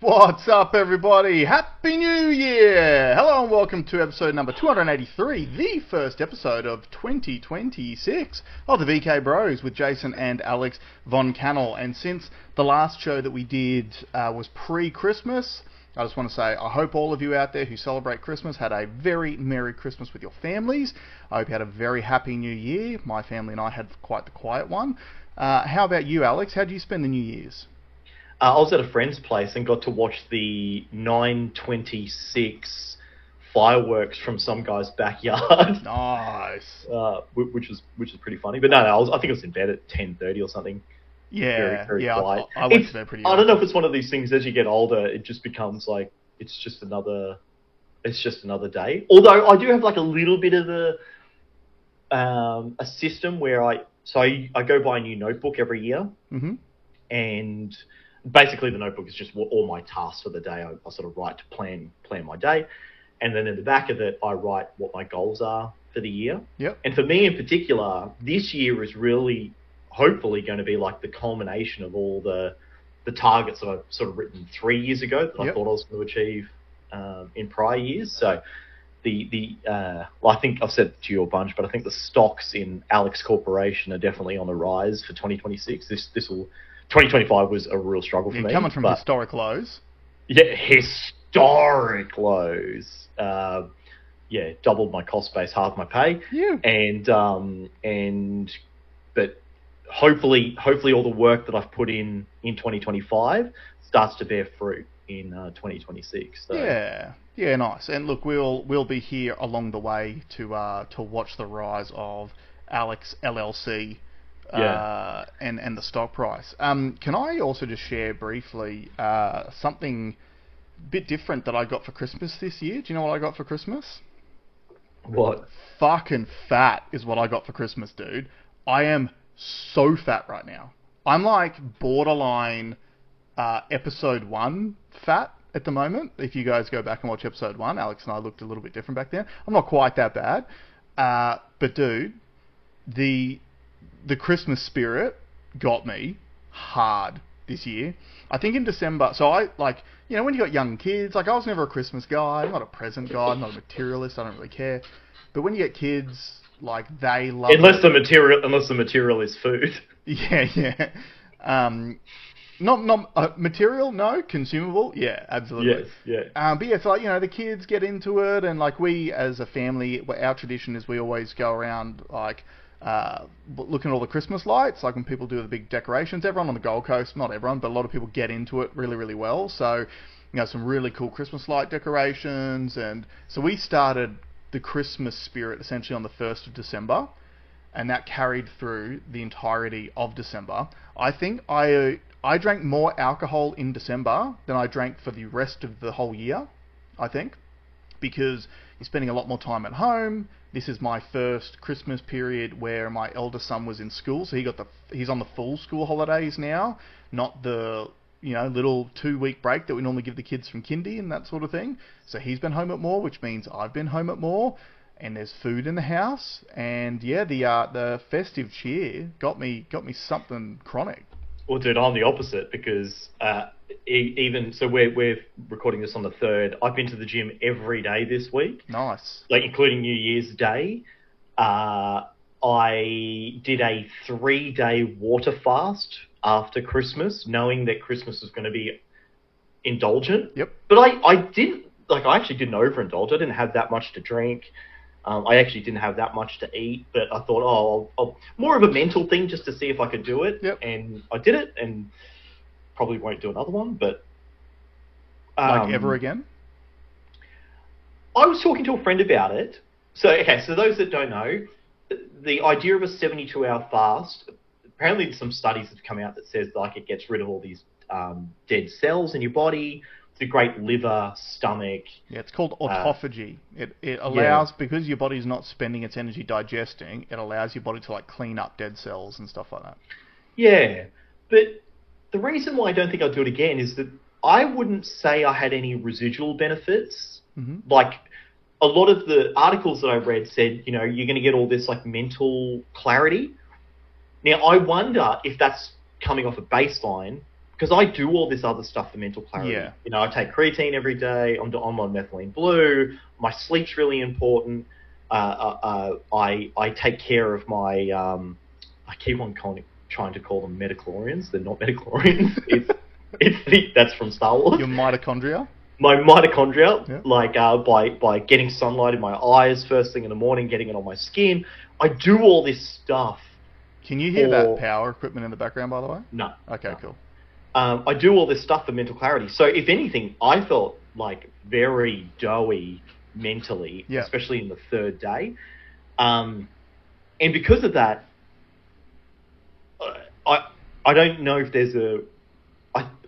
What's up, everybody? Happy New Year! Hello and welcome to episode number 283, the first episode of 2026 of the VK Bros with Jason and Alex Von Cannell. And since the last show that we did was pre-Christmas, I just want to say I hope all of you out there who celebrate Christmas had a very Merry Christmas with your families. I hope you had a very Happy New Year. My family and I had quite the quiet one. How about you, Alex? How did you spend the New Year's? I was at a friend's place and got to watch the 9/26 fireworks from some guy's backyard. Nice. Which was pretty funny. But no, I think I was in bed at 10:30 or something. Yeah, very quiet. I went to bed pretty early. I don't know if it's one of these things as you get older, it just becomes like it's just another day. Although I do have like a little bit of a system where I go buy a new notebook every year, and basically the notebook is just all my tasks for the day. I sort of write to plan my day, and then in the back of it I write what my goals are for the year. Yep. And for me in particular, this year is really hopefully going to be like the culmination of all the targets that I've sort of written 3 years ago that I thought I was going to achieve in prior years. So I think I've said it to you a bunch, but I think the stocks in Alex Corporation are definitely on the rise for 2026. 2025 was a real struggle for me. Coming from historic lows. Yeah, historic lows. Doubled my cost base, halved my pay. Yeah. But hopefully all the work that I've put in 2025 starts to bear fruit in 2026. So. Yeah, nice. And look, we'll be here along the way to watch the rise of Alex LLC. And the stock price. Can I also just share briefly something a bit different that I got for Christmas this year? Do you know what I got for Christmas? What? Fucking fat is what I got for Christmas, dude. I am so fat right now. I'm like borderline episode 1 fat at the moment. If you guys go back and watch episode 1, Alex and I looked a little bit different back then. I'm not quite that bad. But dude, the Christmas spirit got me hard this year. I think in December, so I when you got young kids, I was never a Christmas guy. I'm not a present guy. I'm not a materialist. I don't really care. But when you get kids, they love unless the material is food. Yeah. Not material, no. Consumable, yeah, absolutely. Yes, yeah. But yeah, so the kids get into it, and we as a family, our tradition is we always go around looking at all the Christmas lights, when people do the big decorations. Everyone on the Gold Coast, not everyone, but a lot of people get into it really, really well. So, some really cool Christmas light decorations. And so we started the Christmas spirit essentially on the 1st of December, and that carried through the entirety of December. I think I drank more alcohol in December than I drank for the rest of the whole year, I think, because you're spending a lot more time at home. This is my first Christmas period where my eldest son was in school, so he's on the full school holidays now, not the little 2-week break that we normally give the kids from kindy and that sort of thing. So he's been home at more, which means I've been home at more, and there's food in the house, and yeah, the festive cheer got me something chronic. Well, dude, I'm the opposite because even so, we're recording this on the 3rd. I've been to the gym every day this week. Nice. Including New Year's Day. I did a 3-day water fast after Christmas, knowing that Christmas was going to be indulgent. Yep. But I actually didn't overindulge. I didn't have that much to drink. I actually didn't have that much to eat, but I thought, I'll more of a mental thing just to see if I could do it. Yep. And I did it, and probably won't do another one, but... ever again? I was talking to a friend about it. So those that don't know, the idea of a 72-hour fast, apparently there's some studies that have come out that says it gets rid of all these dead cells in your body. The great liver, stomach. Yeah, it's called autophagy. It allows, because your body's not spending its energy digesting, it allows your body to clean up dead cells and stuff like that. Yeah, but the reason why I don't think I'll do it again is that I wouldn't say I had any residual benefits. Mm-hmm. A lot of the articles that I read said, you're going to get all this mental clarity. Now, I wonder if that's coming off a baseline because I do all this other stuff for mental clarity. Yeah. You know, I take creatine every day. I'm on methylene blue. My sleep's really important. I take care of my. I keep on trying to call them metachlorians. They're not metachlorians. That's from Star Wars. Your mitochondria. My mitochondria, Yeah. like by getting sunlight in my eyes first thing in the morning, getting it on my skin. I do all this stuff. Can you hear that power equipment in the background, by the way? No. Okay, no. cool. I do all this stuff for mental clarity. So if anything, I felt like very doughy mentally, especially in the third day. And because of that, I don't know if there's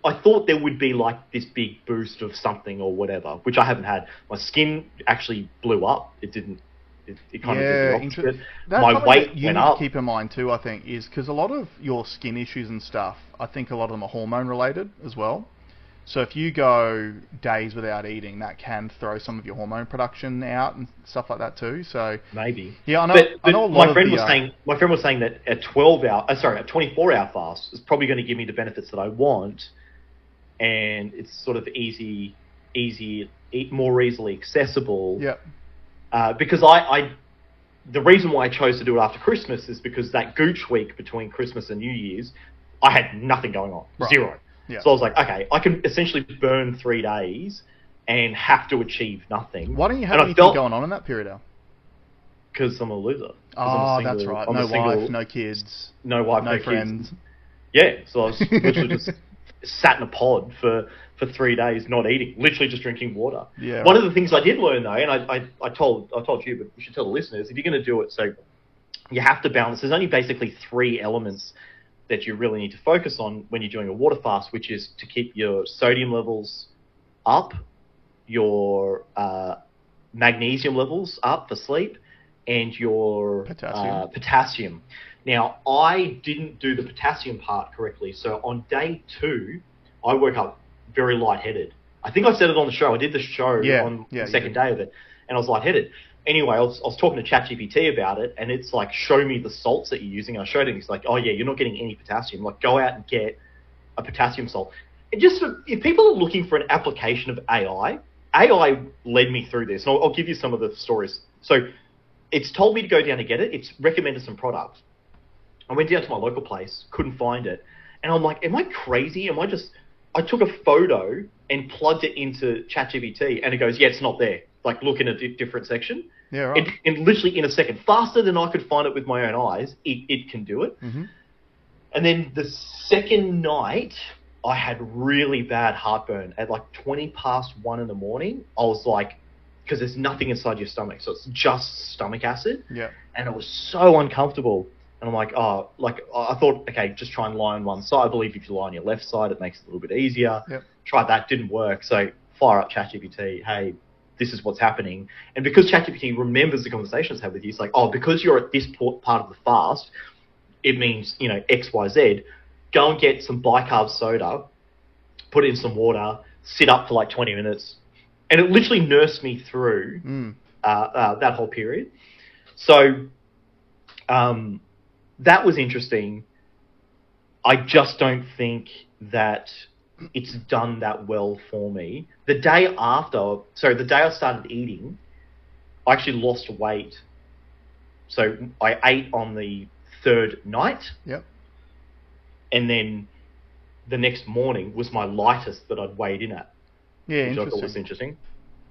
I thought there would be like this big boost of something or whatever, which I haven't had. My skin actually blew up. It didn't. It kind of did the opposite. My weight you went need up. to keep in mind too, I think, is because a lot of your skin issues and stuff, I think a lot of them are hormone related as well. So if you go days without eating, that can throw some of your hormone production out and stuff like that too. So maybe. Yeah, I know. But I know my friend was saying that a 24-hour fast is probably going to give me the benefits that I want, and it's sort of more easily accessible. Yeah. Because the reason why I chose to do it after Christmas is because that gooch week between Christmas and New Year's, I had nothing going on, zero. Yeah. So I was like, okay, I can essentially burn 3 days and have to achieve nothing. Why don't you have anything going on in that period, Al? Because I'm a loser. Oh, that's right. No wife, no kids. No wife, no friends. Kids. Yeah, so I was literally just sat in a pod for 3 days, not eating, literally just drinking water. Yeah. One of the things I did learn though, and I told you, but you should tell the listeners, if you're going to do it, so you have to balance. There's only basically 3 elements that you really need to focus on when you're doing a water fast, which is to keep your sodium levels up, your magnesium levels up for sleep, and your potassium. Now, I didn't do the potassium part correctly, so on day 2, I woke up very lightheaded. I think I said it on the show. I did the show on the second day of it, and I was lightheaded. Anyway, I was talking to ChatGPT about it, and it's like, show me the salts that you're using. And I showed him. He's like, oh yeah, you're not getting any potassium. Like, go out and get a potassium salt. And just if people are looking for an application of AI led me through this. And I'll give you some of the stories. So it's told me to go down to get it. It's recommended some products. I went down to my local place, couldn't find it. And I'm like, am I crazy? I took a photo and plugged it into ChatGPT, and it goes, yeah, it's not there. Like, look in a different section. Yeah, right. And literally in a second, faster than I could find it with my own eyes, it can do it. Mm-hmm. And then the second night, I had really bad heartburn. At like 1:20 in the morning, I was like, because there's nothing inside your stomach, so it's just stomach acid. Yeah. And it was so uncomfortable. And I'm like, I thought, okay, just try and lie on one side. I believe if you lie on your left side, it makes it a little bit easier. Yep. Tried that, didn't work. So fire up ChatGPT, hey, this is what's happening. And because ChatGPT remembers the conversations I have with you, it's like, oh, because you're at this part of the fast, it means, X, Y, Z. Go and get some bicarb soda, put it in some water, sit up for like 20 minutes. And it literally nursed me through that whole period. So that was interesting. I just don't think that it's done that well for me. The day I started eating, I actually lost weight. So I ate on the 3rd night. Yep. And then the next morning was my lightest that I'd weighed in at. Yeah, which I thought was interesting.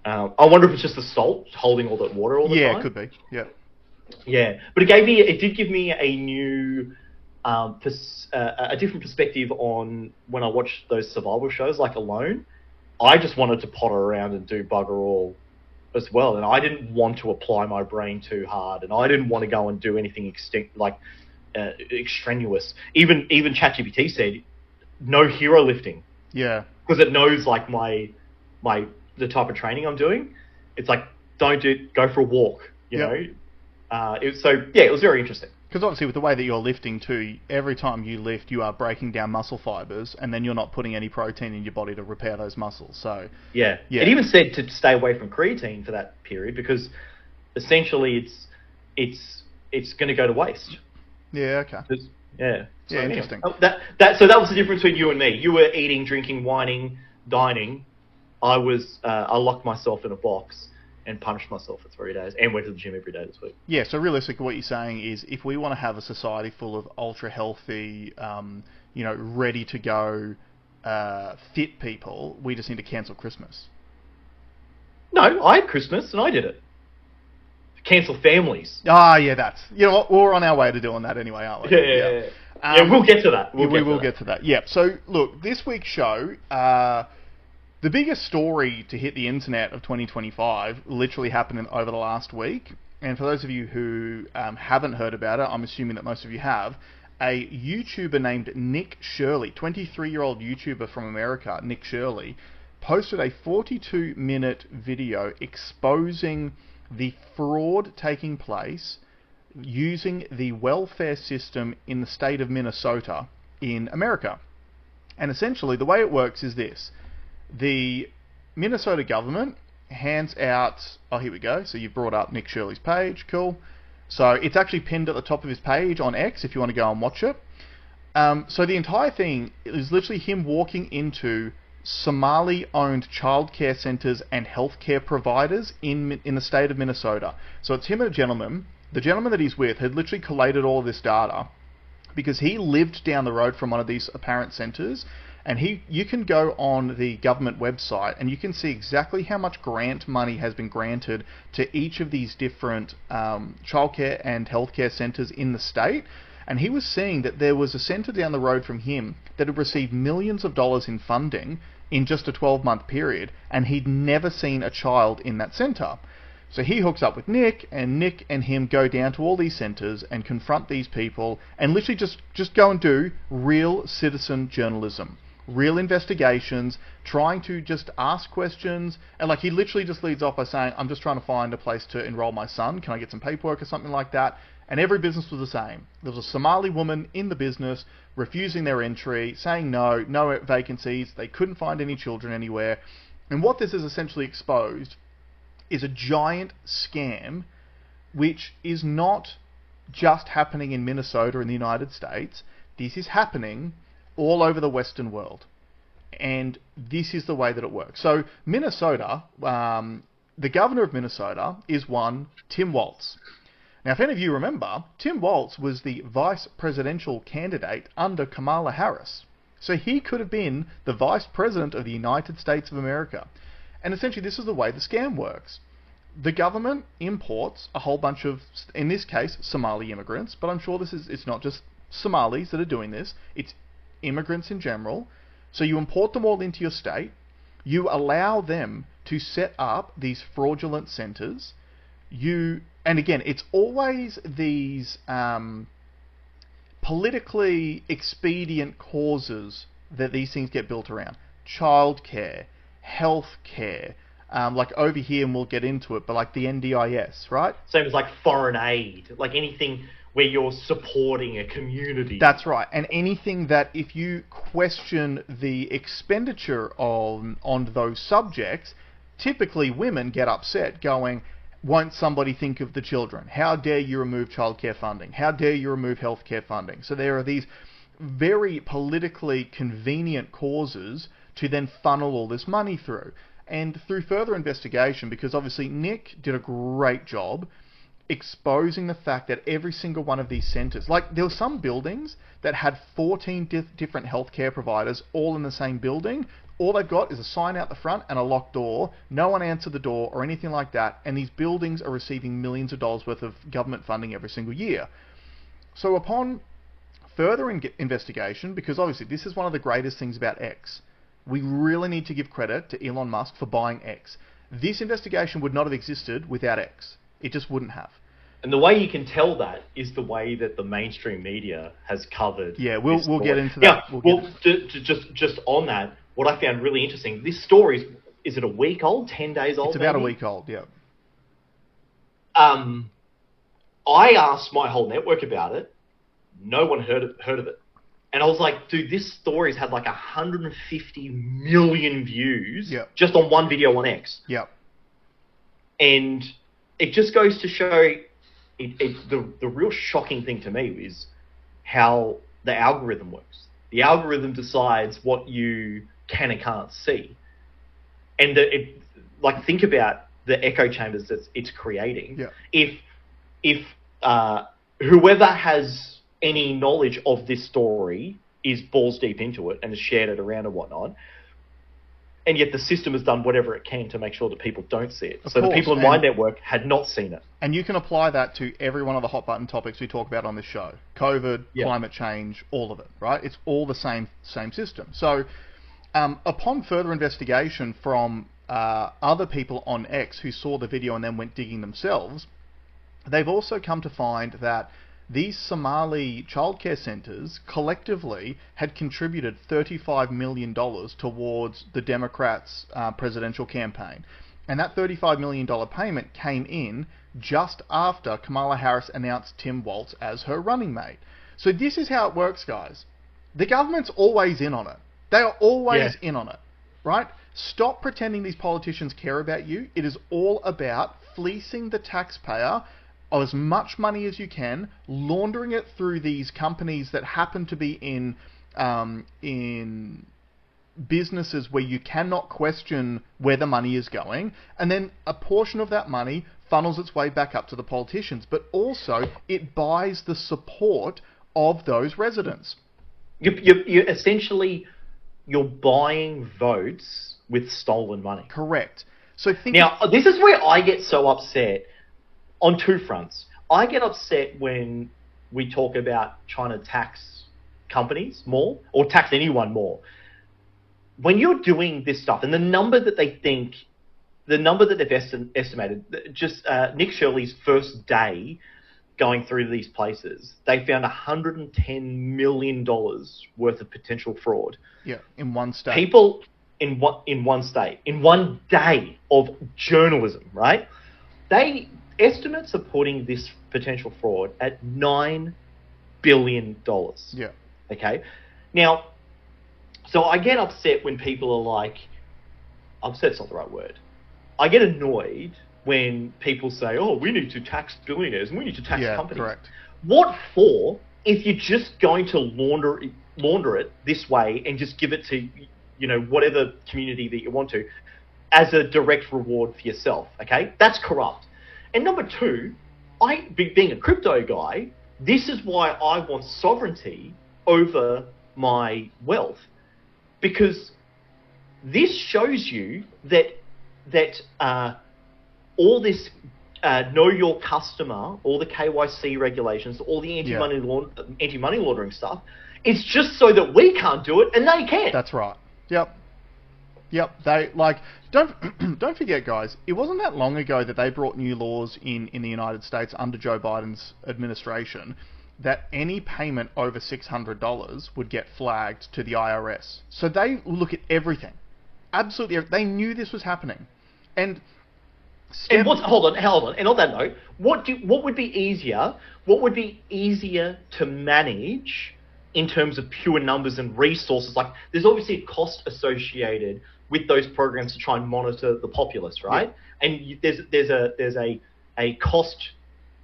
I wonder if it's just the salt holding all that water all the time. Yeah, it could be. Yeah. Yeah, but it did give me a new, a different perspective on when I watch those survival shows like Alone. I just wanted to potter around and do bugger all as well, and I didn't want to apply my brain too hard, and I didn't want to go and do anything extraneous. Even ChatGPT said no hero lifting. Yeah, because it knows like the type of training I'm doing. It's like, don't do it, go for a walk. You know. It was very interesting. Because obviously with the way that you're lifting too, every time you lift, you are breaking down muscle fibers, and then you're not putting any protein in your body to repair those muscles. So yeah. It even said to stay away from creatine for that period because essentially it's going to go to waste. Yeah. Okay. Yeah, interesting. So that was the difference between you and me. You were eating, drinking, whining, dining. I locked myself in a box and punished myself for 3 days and went to the gym every day this week. Yeah, so realistically what you're saying is if we want to have a society full of ultra healthy, ready to go, fit people, we just need to cancel Christmas. No, I had Christmas and I did it. Cancel families. Ah, yeah, that's... You know what, we're on our way to doing that anyway, aren't we? Yeah. Yeah, we'll get to that. We will get to that. Yeah, so look, this week's show... the biggest story to hit the internet of 2025 literally happened over the last week. And for those of you who haven't heard about it, I'm assuming that most of you have, a YouTuber named Nick Shirley, 23-year-old YouTuber from America, Nick Shirley, posted a 42-minute video exposing the fraud taking place using the welfare system in the state of Minnesota in America. And essentially, the way it works is this. The Minnesota government hands out... Oh, here we go. So you've brought up Nick Shirley's page. Cool. So it's actually pinned at the top of his page on X if you want to go and watch it. So the entire thing is literally him walking into Somali-owned childcare centres and healthcare providers in the state of Minnesota. So it's him and a gentleman. The gentleman that he's with had literally collated all of this data because he lived down the road from one of these apparent centres. And you can go on the government website and you can see exactly how much grant money has been granted to each of these different childcare and healthcare centres in the state. And he was seeing that there was a centre down the road from him that had received millions of dollars in funding in just a 12-month period, and he'd never seen a child in that centre. So he hooks up with Nick, and Nick and him go down to all these centres and confront these people and literally just go and do real citizen journalism. Real investigations, trying to just ask questions, and like he literally just leads off by saying, I'm just trying to find a place to enroll my son, can I get some paperwork or something like that? And every business was the same. There was a Somali woman in the business refusing their entry, saying no vacancies, they couldn't find any children anywhere. And what this is essentially exposed is a giant scam which is not just happening in Minnesota in the United States. This is happening all over the Western world. And this is the way that it works. So Minnesota, the governor of Minnesota is one Tim Walz. Now, if any of you remember, Tim Walz was the vice presidential candidate under Kamala Harris. So he could have been the vice president of the United States of America. And essentially this is the way the scam works. The government imports a whole bunch of, in this case, Somali immigrants, but I'm sure it's not just Somalis that are doing this, it's immigrants in general. So you import them all into your state, you allow them to set up these fraudulent centres, and again, it's always these politically expedient causes that these things get built around. Childcare, healthcare, like over here, and we'll get into it, but like the NDIS, right? Same as like foreign aid, like anything where you're supporting a community. That's right. And anything that if you question the expenditure on those subjects, typically women get upset going, won't somebody think of the children? How dare you remove childcare funding? How dare you remove healthcare funding? So there are these very politically convenient causes to then funnel all this money through. And through further investigation, because obviously Nick did a great job exposing the fact that every single one of these centres, like there were some buildings that had 14 different healthcare providers all in the same building. All they've got is a sign out the front and a locked door. No one answered the door or anything like that. And these buildings are receiving millions of dollars worth of government funding every single year. So upon further investigation, because obviously this is one of the greatest things about X, we really need to give credit to Elon Musk for buying X. This investigation would not have existed without X. It just wouldn't have. And the way you can tell that is the way that the mainstream media has covered. Yeah, we'll get into that. Yeah, just on that, what I found really interesting, this story is it a week old, 10 days old? It's about maybe? a week old, yeah. I asked my whole network about it. No one heard of it. And I was like, dude, this story's had like 150 million views just on one video on X. Yep. And it just goes to show the real shocking thing to me is how the algorithm works. The algorithm decides what you can and can't see. And think about the echo chambers that it's creating. Yeah. If whoever has any knowledge of this story is balls deep into it and has shared it around and whatnot, and yet the system has done whatever it can to make sure that people don't see it. So the people in my network had not seen it. And you can apply that to every one of the hot button topics we talk about on this show. COVID, climate change, all of it, right? It's all the same system. So upon further investigation from other people on X who saw the video and then went digging themselves, they've also come to find that these Somali childcare centres collectively had contributed $35 million towards the Democrats' presidential campaign. And that $35 million payment came in just after Kamala Harris announced Tim Walz as her running mate. So this is how it works, guys. The government's always in on it. They are always in on it, right? Stop pretending these politicians care about you. It is all about fleecing the taxpayer of as much money as you can, laundering it through these companies that happen to be in businesses where you cannot question where the money is going, and then a portion of that money funnels its way back up to the politicians, but also it buys the support of those residents. You essentially, you're buying votes with stolen money. Correct. So now, this is where I get so upset on two fronts. I get upset when we talk about trying to tax companies more, or tax anyone more. When you're doing this stuff, and the number that they've estimated, just Nick Shirley's first day going through these places, they found $110 million worth of potential fraud. Yeah, in one state. People in one state, in one day of journalism, right? Estimates are putting this potential fraud at $9 billion. Yeah. Okay? Now, so I get upset when people are like, upset's not the right word. I get annoyed when people say, oh, we need to tax billionaires and we need to tax companies. Correct. What for if you're just going to launder it this way and just give it to, whatever community that you want to as a direct reward for yourself, okay? That's corrupt. And number two, being a crypto guy, this is why I want sovereignty over my wealth, because this shows you that all this know your customer, all the KYC regulations, all the anti-money laundering stuff, it's just so that we can't do it and they can. That's right. Yep. They don't forget, guys. It wasn't that long ago that they brought new laws in the United States under Joe Biden's administration that any payment over $600 would get flagged to the IRS. So they look at everything, absolutely. They knew this was happening, hold on. And on that note, what would be easier? What would be easier to manage in terms of pure numbers and resources? Like, there's obviously a cost associated with those programs to try and monitor the populace, right? Yeah. And there's a cost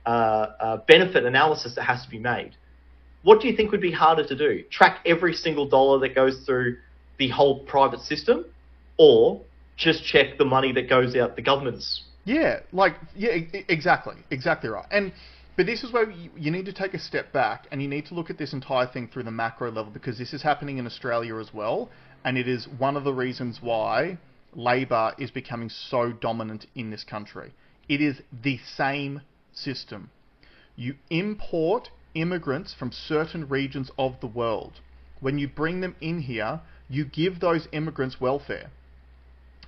benefit analysis that has to be made. What do you think would be harder to do? Track every single dollar that goes through the whole private system, or just check the money that goes out the government's? Exactly right. But this is where you need to take a step back and you need to look at this entire thing through the macro level, because this is happening in Australia as well, and it is one of the reasons why Labor is becoming so dominant in this country. It is the same system. You import immigrants from certain regions of the world. When you bring them in here, you give those immigrants welfare.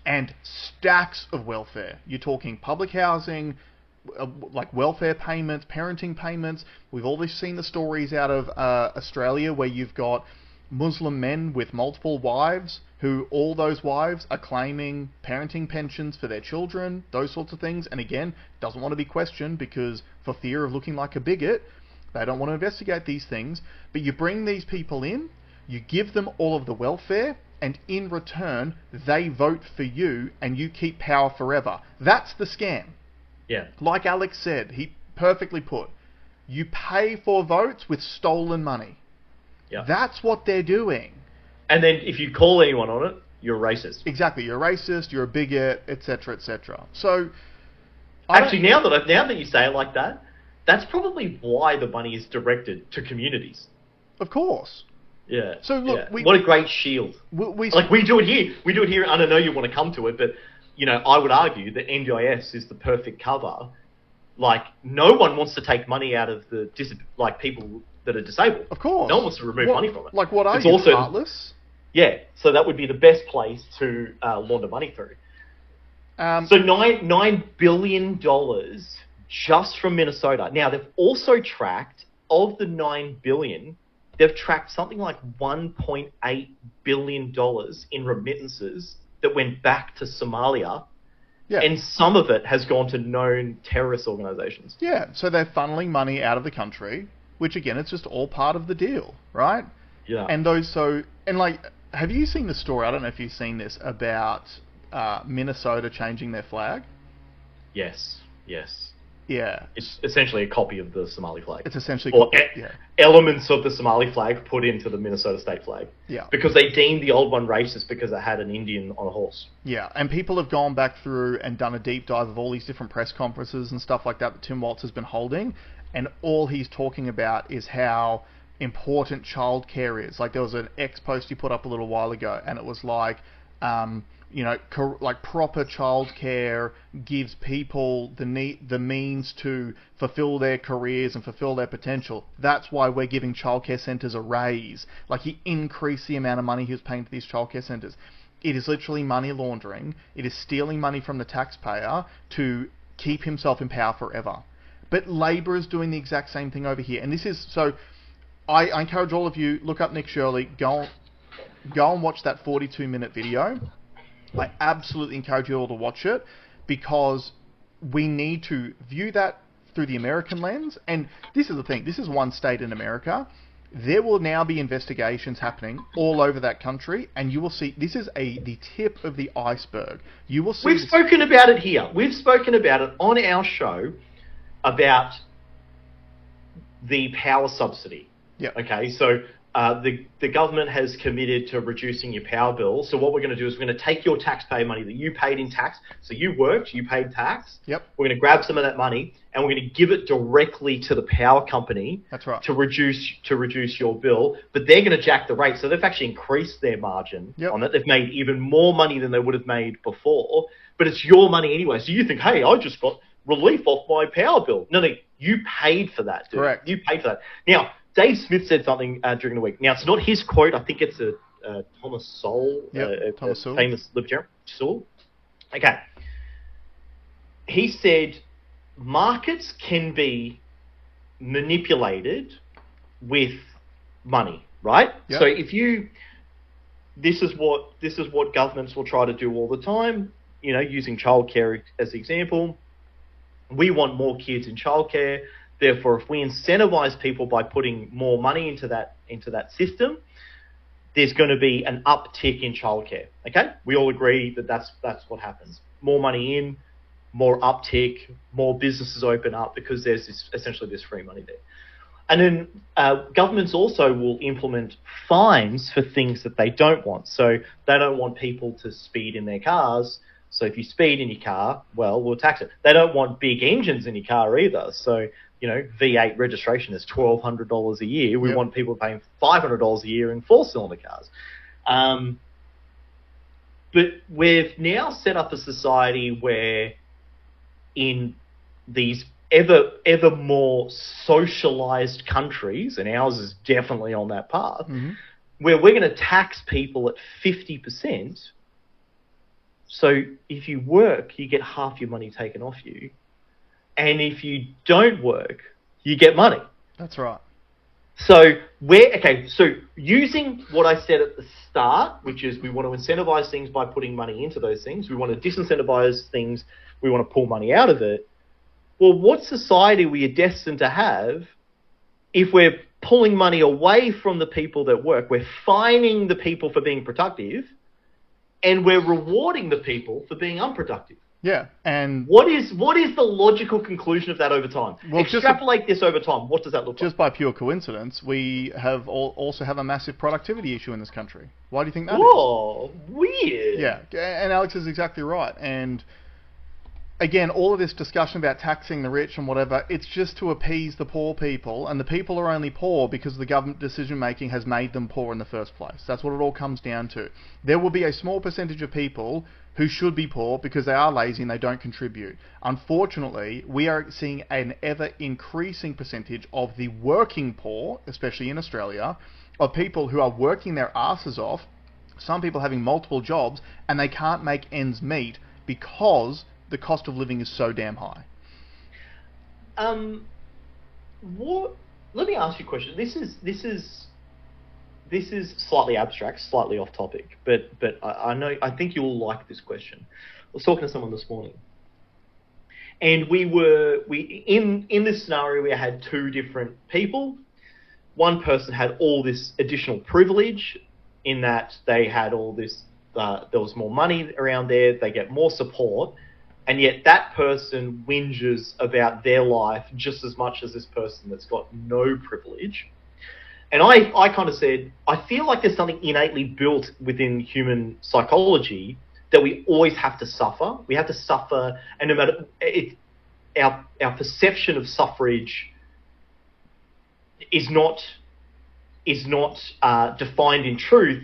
And stacks of welfare. You're talking public housing, like welfare payments, parenting payments. We've always seen the stories out of Australia where you've got Muslim men with multiple wives who all those wives are claiming parenting pensions for their children, those sorts of things. And again, doesn't want to be questioned because for fear of looking like a bigot, they don't want to investigate these things. But you bring these people in, you give them all of the welfare, and in return, they vote for you and you keep power forever. That's the scam. Yeah. Like Alex said, he perfectly put, you pay for votes with stolen money. Yeah. That's what they're doing. And then if you call anyone on it, you're a racist. Exactly. You're a racist, you're a bigot, etc., etc. So... Actually, now that you say it like that, that's probably why the money is directed to communities. Of course. Yeah. So look, what a great shield. We do it here. We do it here. And I know you want to come to it, but I would argue that NDIS is the perfect cover. Like, no one wants to take money out of the people that are disabled. Of course. No one wants to remove money from it. Like, what are you, heartless? Yeah. So that would be the best place to launder money through. So $9 billion just from Minnesota. Now, they've also tracked, of the $9 billion, they've tracked something like $1.8 billion in remittances that went back to Somalia. Yeah. And some of it has gone to known terrorist organizations. Yeah, so they're funneling money out of the country, which, again, it's just all part of the deal, right? Yeah. And have you seen the story, I don't know if you've seen this, about Minnesota changing their flag? Yes. Yeah. It's essentially a copy of the Somali flag. It's essentially elements of the Somali flag put into the Minnesota state flag. Yeah. Because they deemed the old one racist because it had an Indian on a horse. Yeah, and people have gone back through and done a deep dive of all these different press conferences and stuff like that Tim Walz has been holding, and all he's talking about is how important childcare is. Like, there was an X post he put up a little while ago, and it was like, proper childcare gives people the means to fulfill their careers and fulfill their potential. That's why we're giving childcare centres a raise. Like, he increased the amount of money he was paying to these childcare centres. It is literally money laundering. It is stealing money from the taxpayer to keep himself in power forever. But Labor is doing the exact same thing over here. And this is... So, I encourage all of you, look up Nick Shirley, go and watch that 42-minute video. I absolutely encourage you all to watch it, because we need to view that through the American lens. And this is the thing. This is one state in America. There will now be investigations happening all over that country, and you will see this is the tip of the iceberg. You will see. We've spoken about it here. We've spoken about it on our show about the power subsidy. Yeah. Okay, so the government has committed to reducing your power bill. So what we're going to do is we're going to take your taxpayer money that you paid in tax. So you worked, you paid tax. Yep. We're going to grab some of that money and we're going to give it directly to the power company. That's right. To reduce your bill, but they're going to jack the rate. So they've actually increased their margin on it. They've made even more money than they would have made before. But it's your money anyway. So you think, hey, I just got relief off my power bill. No, you paid for that, dude. Correct. You paid for that. Now, Dave Smith said something during the week. Now, it's not his quote. I think it's a Thomas Sowell, Thomas Sowell, famous libertarian. Sowell. Okay. He said markets can be manipulated with money, right? Yep. So this is what governments will try to do all the time. Using childcare as the example, we want more kids in childcare. Therefore, if we incentivize people by putting more money into that system, there's going to be an uptick in childcare. Okay, we all agree that that's what happens. More money in, more uptick, more businesses open up because there's essentially this free money there. And then governments also will implement fines for things that they don't want. So they don't want people to speed in their cars. So if you speed in your car, well, we'll tax it. They don't want big engines in your car either. So V8 registration is $1,200 a year. We want people paying $500 a year in 4-cylinder cars. But we've now set up a society where in these ever more socialized countries, and ours is definitely on that path, where we're going to tax people at 50%. So if you work, you get half your money taken off you. And if you don't work, you get money. That's right. So using what I said at the start, which is we want to incentivize things by putting money into those things. We want to disincentivize things. We want to pull money out of it. Well, what society we are destined to have if we're pulling money away from the people that work, we're fining the people for being productive, and we're rewarding the people for being unproductive? Yeah, and what is the logical conclusion of that over time? Well, extrapolate this over time. What does that look like? Just by pure coincidence, we have also have a massive productivity issue in this country. Why do you think that is? Oh, weird. Yeah, and Alex is exactly right. And again, all of this discussion about taxing the rich and whatever, it's just to appease the poor people, and the people are only poor because the government decision making has made them poor in the first place. That's what it all comes down to. There will be a small percentage of people who should be poor because they are lazy and they don't contribute. Unfortunately, we are seeing an ever increasing percentage of the working poor, especially in Australia, of people who are working their asses off, some people having multiple jobs, and they can't make ends meet because the cost of living is so damn high. What? Let me ask you a question. This is slightly abstract, slightly off topic, but I think you'll like this question. I was talking to someone this morning, and in this scenario we had two different people. One person had all this additional privilege in that they had all this. There was more money around there. They get more support. And yet that person whinges about their life just as much as this person that's got no privilege. And I kind of said, I feel like there's something innately built within human psychology that we always have to suffer. We have to suffer, and no matter our perception of suffrage is not defined in truth,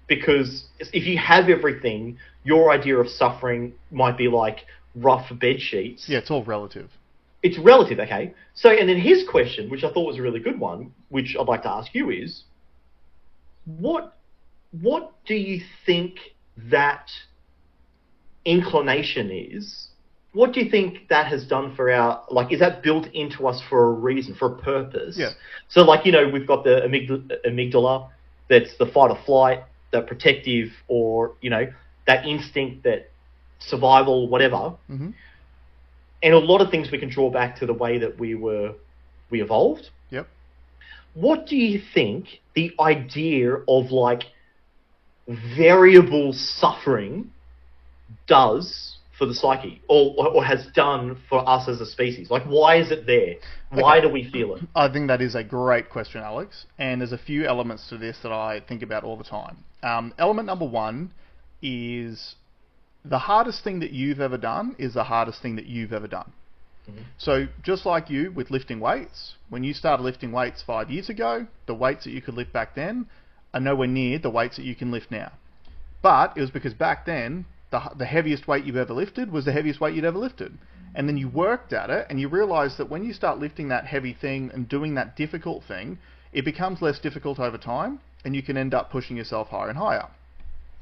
because if you have everything, your idea of suffering might be like rough bed sheets. Yeah, it's all relative. It's relative, okay. So, and then his question, which I thought was a really good one, which I'd like to ask you is, what do you think that inclination is? What do you think that has done for our, like, is that built into us for a reason, for a purpose? Yeah. So, like, you know, we've got the amygdala, that's the fight or flight, the protective, or, you know, that instinct, that survival, whatever. Mm-hmm. And a lot of things we can draw back to the way that we evolved. Yep. What do you think the idea of, like, variable suffering does for the psyche, or has done for us as a species? Like, why is it there? Why do we feel it? I think that is a great question, Alex. And there's a few elements to this that I think about all the time. Element number one is the hardest thing that you've ever done is the hardest thing that you've ever done. Mm-hmm. So just like you with lifting weights, when you started lifting weights 5 years ago, the weights that you could lift back then are nowhere near the weights that you can lift now. But it was because back then, the heaviest weight you've ever lifted was the heaviest weight you'd ever lifted. And then you worked at it, and you realize that when you start lifting that heavy thing and doing that difficult thing, it becomes less difficult over time, and you can end up pushing yourself higher and higher.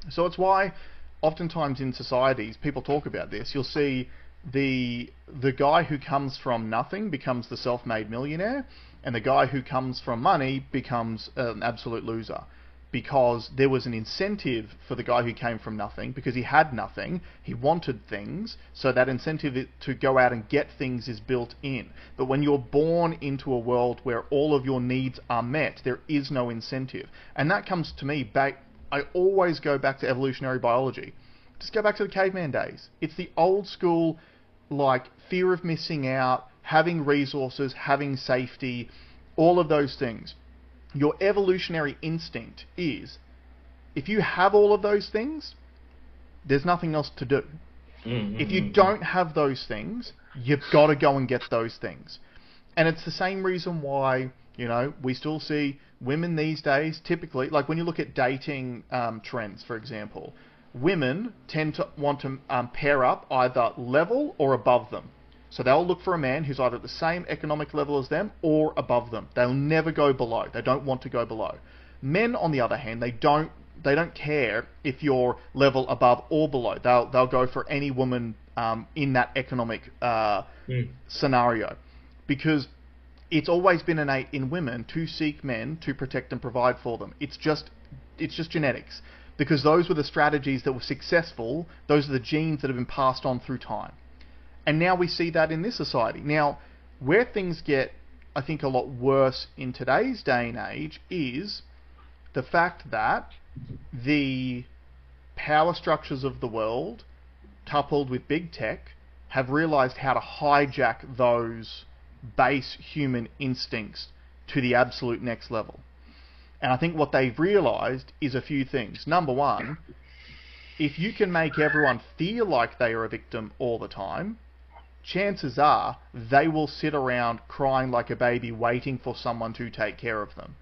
So it's why oftentimes in societies, people talk about this. You'll see the guy who comes from nothing becomes the self-made millionaire, and the guy who comes from money becomes an absolute loser, because there was an incentive for the guy who came from nothing, because he had nothing, he wanted things, so that incentive to go out and get things is built in. But when you're born into a world where all of your needs are met, there is no incentive. And that comes to me back, I always go back to evolutionary biology. Just go back to the caveman days. It's the old school, like, fear of missing out, having resources, having safety, all of those things. Your evolutionary instinct is, if you have all of those things, there's nothing else to do. Mm-hmm. If you don't have those things, you've got to go and get those things. And it's the same reason why, you know, we still see women these days, typically, like when you look at dating trends, for example, women tend to want to pair up either level or above them. So they'll look for a man who's either at the same economic level as them or above them. They'll never go below. They don't want to go below. Men, on the other hand, they don't care if you're level above or below. They'll go for any woman in that economic scenario, because it's always been innate in women to seek men to protect and provide for them. It's just genetics, because those were the strategies that were successful. Those are the genes that have been passed on through time. And now we see that in this society. Now, where things get, I think, a lot worse in today's day and age is the fact that the power structures of the world coupled with big tech, have realized how to hijack those base human instincts to the absolute next level. And I think what they've realized is a few things. Number one, if you can make everyone feel like they are a victim all the time, chances are they will sit around crying like a baby waiting for someone to take care of them.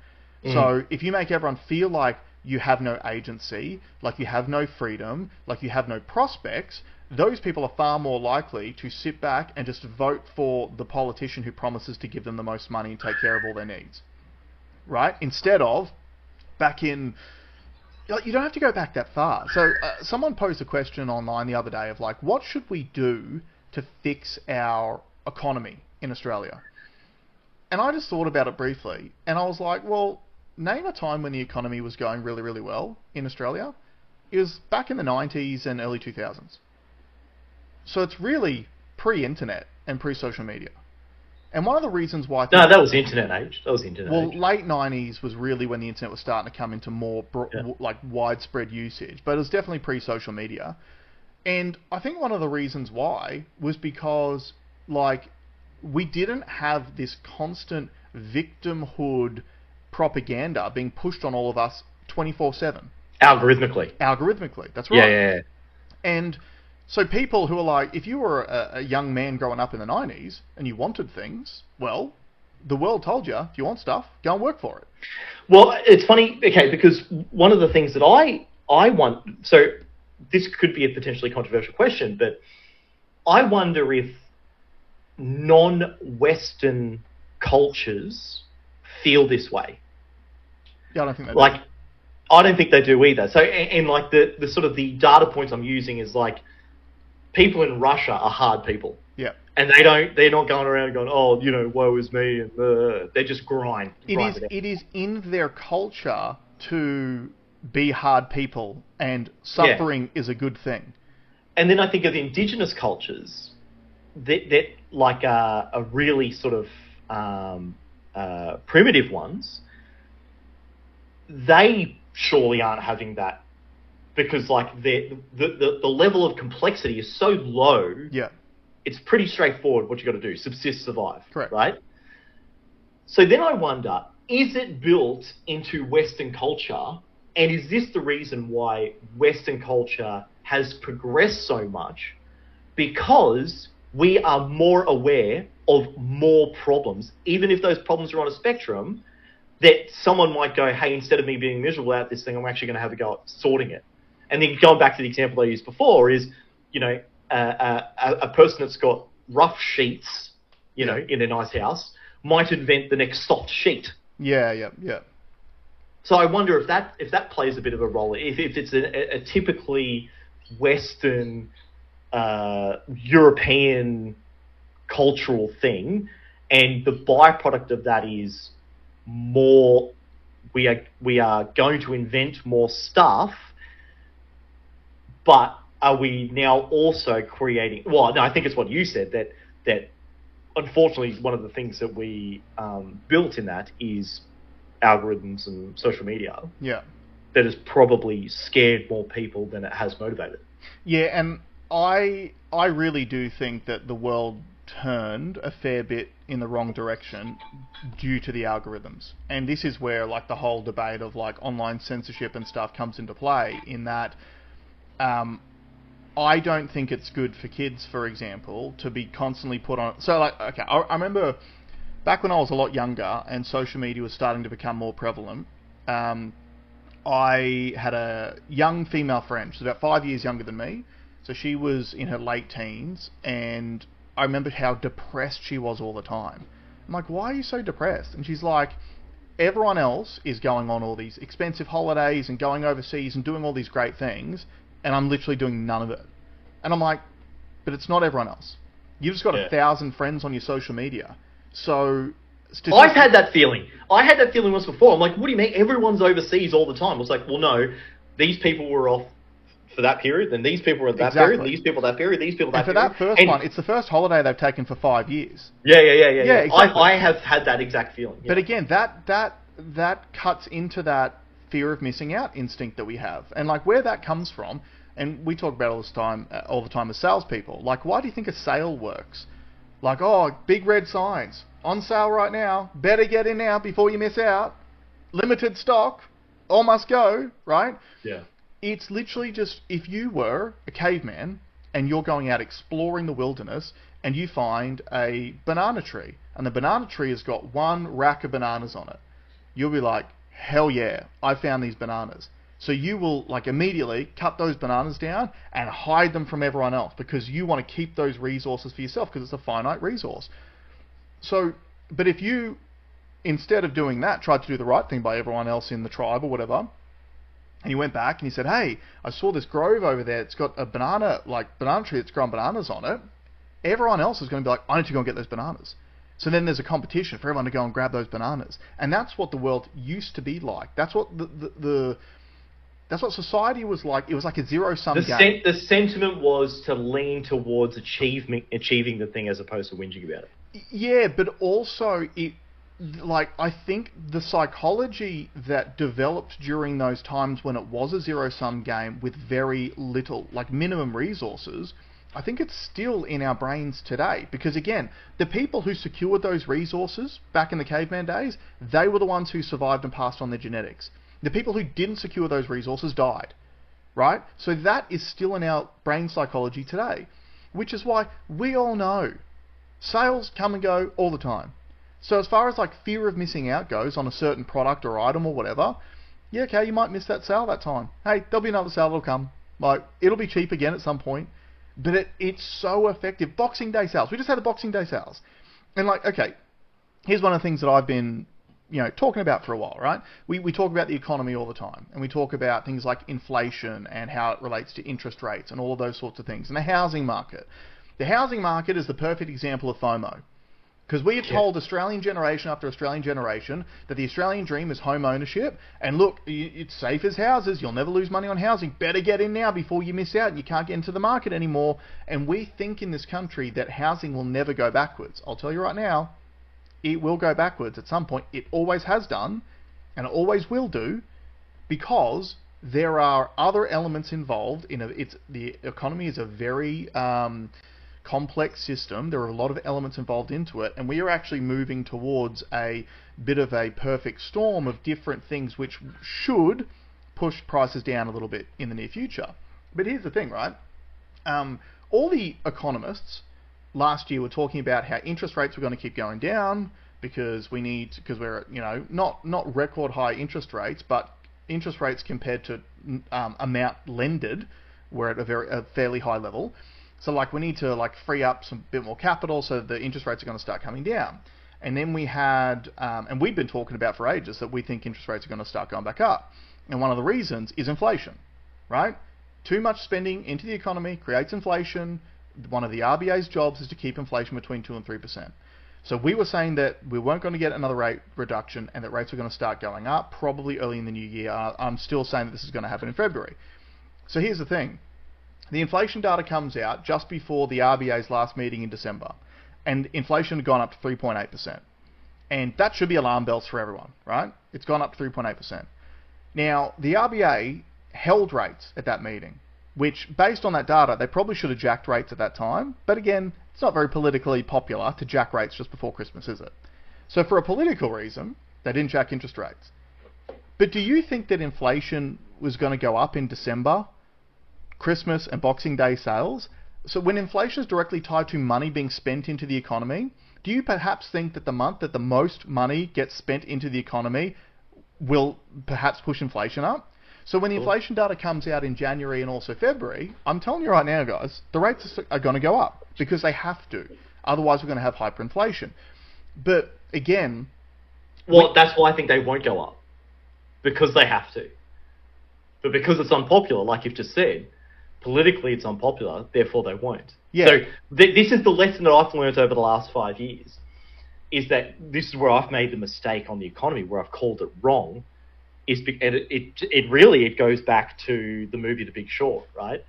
So if you make everyone feel like you have no agency, like you have no freedom, like you have no prospects, those people are far more likely to sit back and just vote for the politician who promises to give them the most money and take care of all their needs. Right? Instead of back in... You don't have to go back that far. So someone posed a question online the other day of like, what should we do to fix our economy in Australia? And I just thought about it briefly, and I was like, well, name a time when the economy was going really, really well in Australia. It was back in the 90s and early 2000s. So it's really pre-internet and pre-social media. And one of the reasons why... No, that was internet age. Well, late 90s was really when the internet was starting to come into more like widespread usage. But it was definitely pre-social media. And I think one of the reasons why was because, like, we didn't have this constant victimhood propaganda being pushed on all of us 24/7. Algorithmically, that's right. Yeah. And so people who are like, if you were a young man growing up in the 90s and you wanted things, well, the world told you, if you want stuff, go and work for it. Well, it's funny, okay, because one of the things that I want, so this could be a potentially controversial question, but I wonder if non-Western cultures feel this way. Yeah, I don't think they do. I don't think they do either. So, and like the sort of the data points I'm using is like, people in Russia are hard people. Yeah. And they're not going around going, oh, you know, woe is me, and they just grind. It is in their culture to be hard people, and suffering is a good thing. And then I think of indigenous cultures that like are really sort of primitive ones. They surely aren't having that, because like the level of complexity is so low. Yeah. It's pretty straightforward what you got to do: subsist, survive. Correct. Right. So then I wonder, is it built into Western culture, and is this the reason why Western culture has progressed so much? Because we are more aware of more problems, even if those problems are on a spectrum, that someone might go, hey, instead of me being miserable about this thing, I'm actually going to have a go at sorting it. And then going back to the example I used before is, you know, a person that's got rough sheets, you know, in their nice house might invent the next soft sheet. Yeah. So I wonder if that plays a bit of a role. If it's a typically Western, European cultural thing, and the byproduct of that is more, we are going to invent more stuff, but are we now also creating... Well, no, I think it's what you said, that unfortunately one of the things that we built in that is algorithms and social media. Yeah. That has probably scared more people than it has motivated. Yeah, and I really do think that the world turned a fair bit in the wrong direction due to the algorithms. And this is where like the whole debate of like online censorship and stuff comes into play, in that I don't think it's good for kids, for example, to be constantly put on... So like, okay, I remember back when I was a lot younger and social media was starting to become more prevalent, I had a young female friend. She's about 5 years younger than me. So she was in her late teens, and I remember how depressed she was all the time. I'm like, why are you so depressed? And she's like, everyone else is going on all these expensive holidays and going overseas and doing all these great things, and I'm literally doing none of it. And I'm like, but it's not everyone else. You've just got 1,000 friends on your social media. So... I've had that feeling. I had that feeling once before. I'm like, what do you mean? Everyone's overseas all the time. I was like, well, no, these people were off for that period, then these people were at that period, these people that period, these people that period. And for that first one, it's the first holiday they've taken for 5 years. Yeah. Exactly. I have had that exact feeling. Yeah. But again, that cuts into that fear of missing out instinct that we have. And like where that comes from, And we talk about all the time as salespeople. Like, why do you think a sale works? Like, oh, big red signs. On sale right now. Better get in now before you miss out. Limited stock. All must go, right? Yeah. It's literally just, if you were a caveman and you're going out exploring the wilderness and you find a banana tree, and the banana tree has got one rack of bananas on it, you'll be like, hell yeah, I found these bananas. So you will like immediately cut those bananas down and hide them from everyone else because you want to keep those resources for yourself because it's a finite resource. So, but if you, instead of doing that, tried to do the right thing by everyone else in the tribe or whatever, and you went back and you said, hey, I saw this grove over there, it's got a banana tree that's grown bananas on it, everyone else is going to be like, I need to go and get those bananas. So then there's a competition for everyone to go and grab those bananas. And that's what the world used to be like. That's what that's what society was like. It was like a zero-sum game. The sentiment was to lean towards achieving the thing as opposed to whinging about it. Yeah, but also I think the psychology that developed during those times when it was a zero-sum game with very little, like minimum resources, I think it's still in our brains today. Because again, the people who secured those resources back in the caveman days, they were the ones who survived and passed on their genetics. The people who didn't secure those resources died, right? So that is still in our brain psychology today, which is why we all know sales come and go all the time. So as far as like fear of missing out goes on a certain product or item or whatever, yeah, okay, you might miss that sale that time. Hey, there'll be another sale that'll come. Like, it'll be cheap again at some point. But it's so effective. Boxing Day sales. We just had the Boxing Day sales. And like, okay, here's one of the things that I've been, talking about for a while, right? We talk about the economy all the time. And we talk about things like inflation and how it relates to interest rates and all of those sorts of things. And the housing market. The housing market is the perfect example of FOMO. Because we have told Australian generation after Australian generation that the Australian dream is home ownership. And look, it's safe as houses. You'll never lose money on housing. Better get in now before you miss out and you can't get into the market anymore. And we think in this country that housing will never go backwards. I'll tell you right now, it will go backwards at some point. It always has done, and it always will do, because there are other elements involved. The economy is a very complex system. There are a lot of elements involved into it, and we are actually moving towards a bit of a perfect storm of different things which should push prices down a little bit in the near future. But here's the thing, right? All the economists last year were talking about how interest rates were going to keep going down because we're not record high interest rates, but interest rates compared to amount lended were at a fairly high level. So like we need to like free up some bit more capital so the interest rates are going to start coming down. And then we had, and we've been talking about for ages that we think interest rates are going to start going back up. And one of the reasons is inflation, right? Too much spending into the economy creates inflation. One of the RBA's jobs is to keep inflation between 2 and 3%. So we were saying that we weren't going to get another rate reduction and that rates were going to start going up probably early in the new year. I'm still saying that this is going to happen in February. So here's the thing. The inflation data comes out just before the RBA's last meeting in December, and inflation had gone up to 3.8%. And that should be alarm bells for everyone, right? It's gone up to 3.8%. Now, the RBA held rates at that meeting, which, based on that data, they probably should have jacked rates at that time. But again, it's not very politically popular to jack rates just before Christmas, is it? So for a political reason, they didn't jack interest rates. But do you think that inflation was going to go up in December, Christmas and Boxing Day sales? So when inflation is directly tied to money being spent into the economy, do you perhaps think that the month that the most money gets spent into the economy will perhaps push inflation up? So when the inflation data comes out in January and also February, I'm telling you right now, guys, the rates are going to go up because they have to. Otherwise, we're going to have hyperinflation. But again... Well, that's why I think they won't go up. Because they have to. But because it's unpopular, like you've just said, politically it's unpopular, therefore they won't. Yeah. So this is the lesson that I've learned over the last 5 years, is that this is where I've made the mistake on the economy, where I've called it wrong. It goes back to the movie The Big Short, right?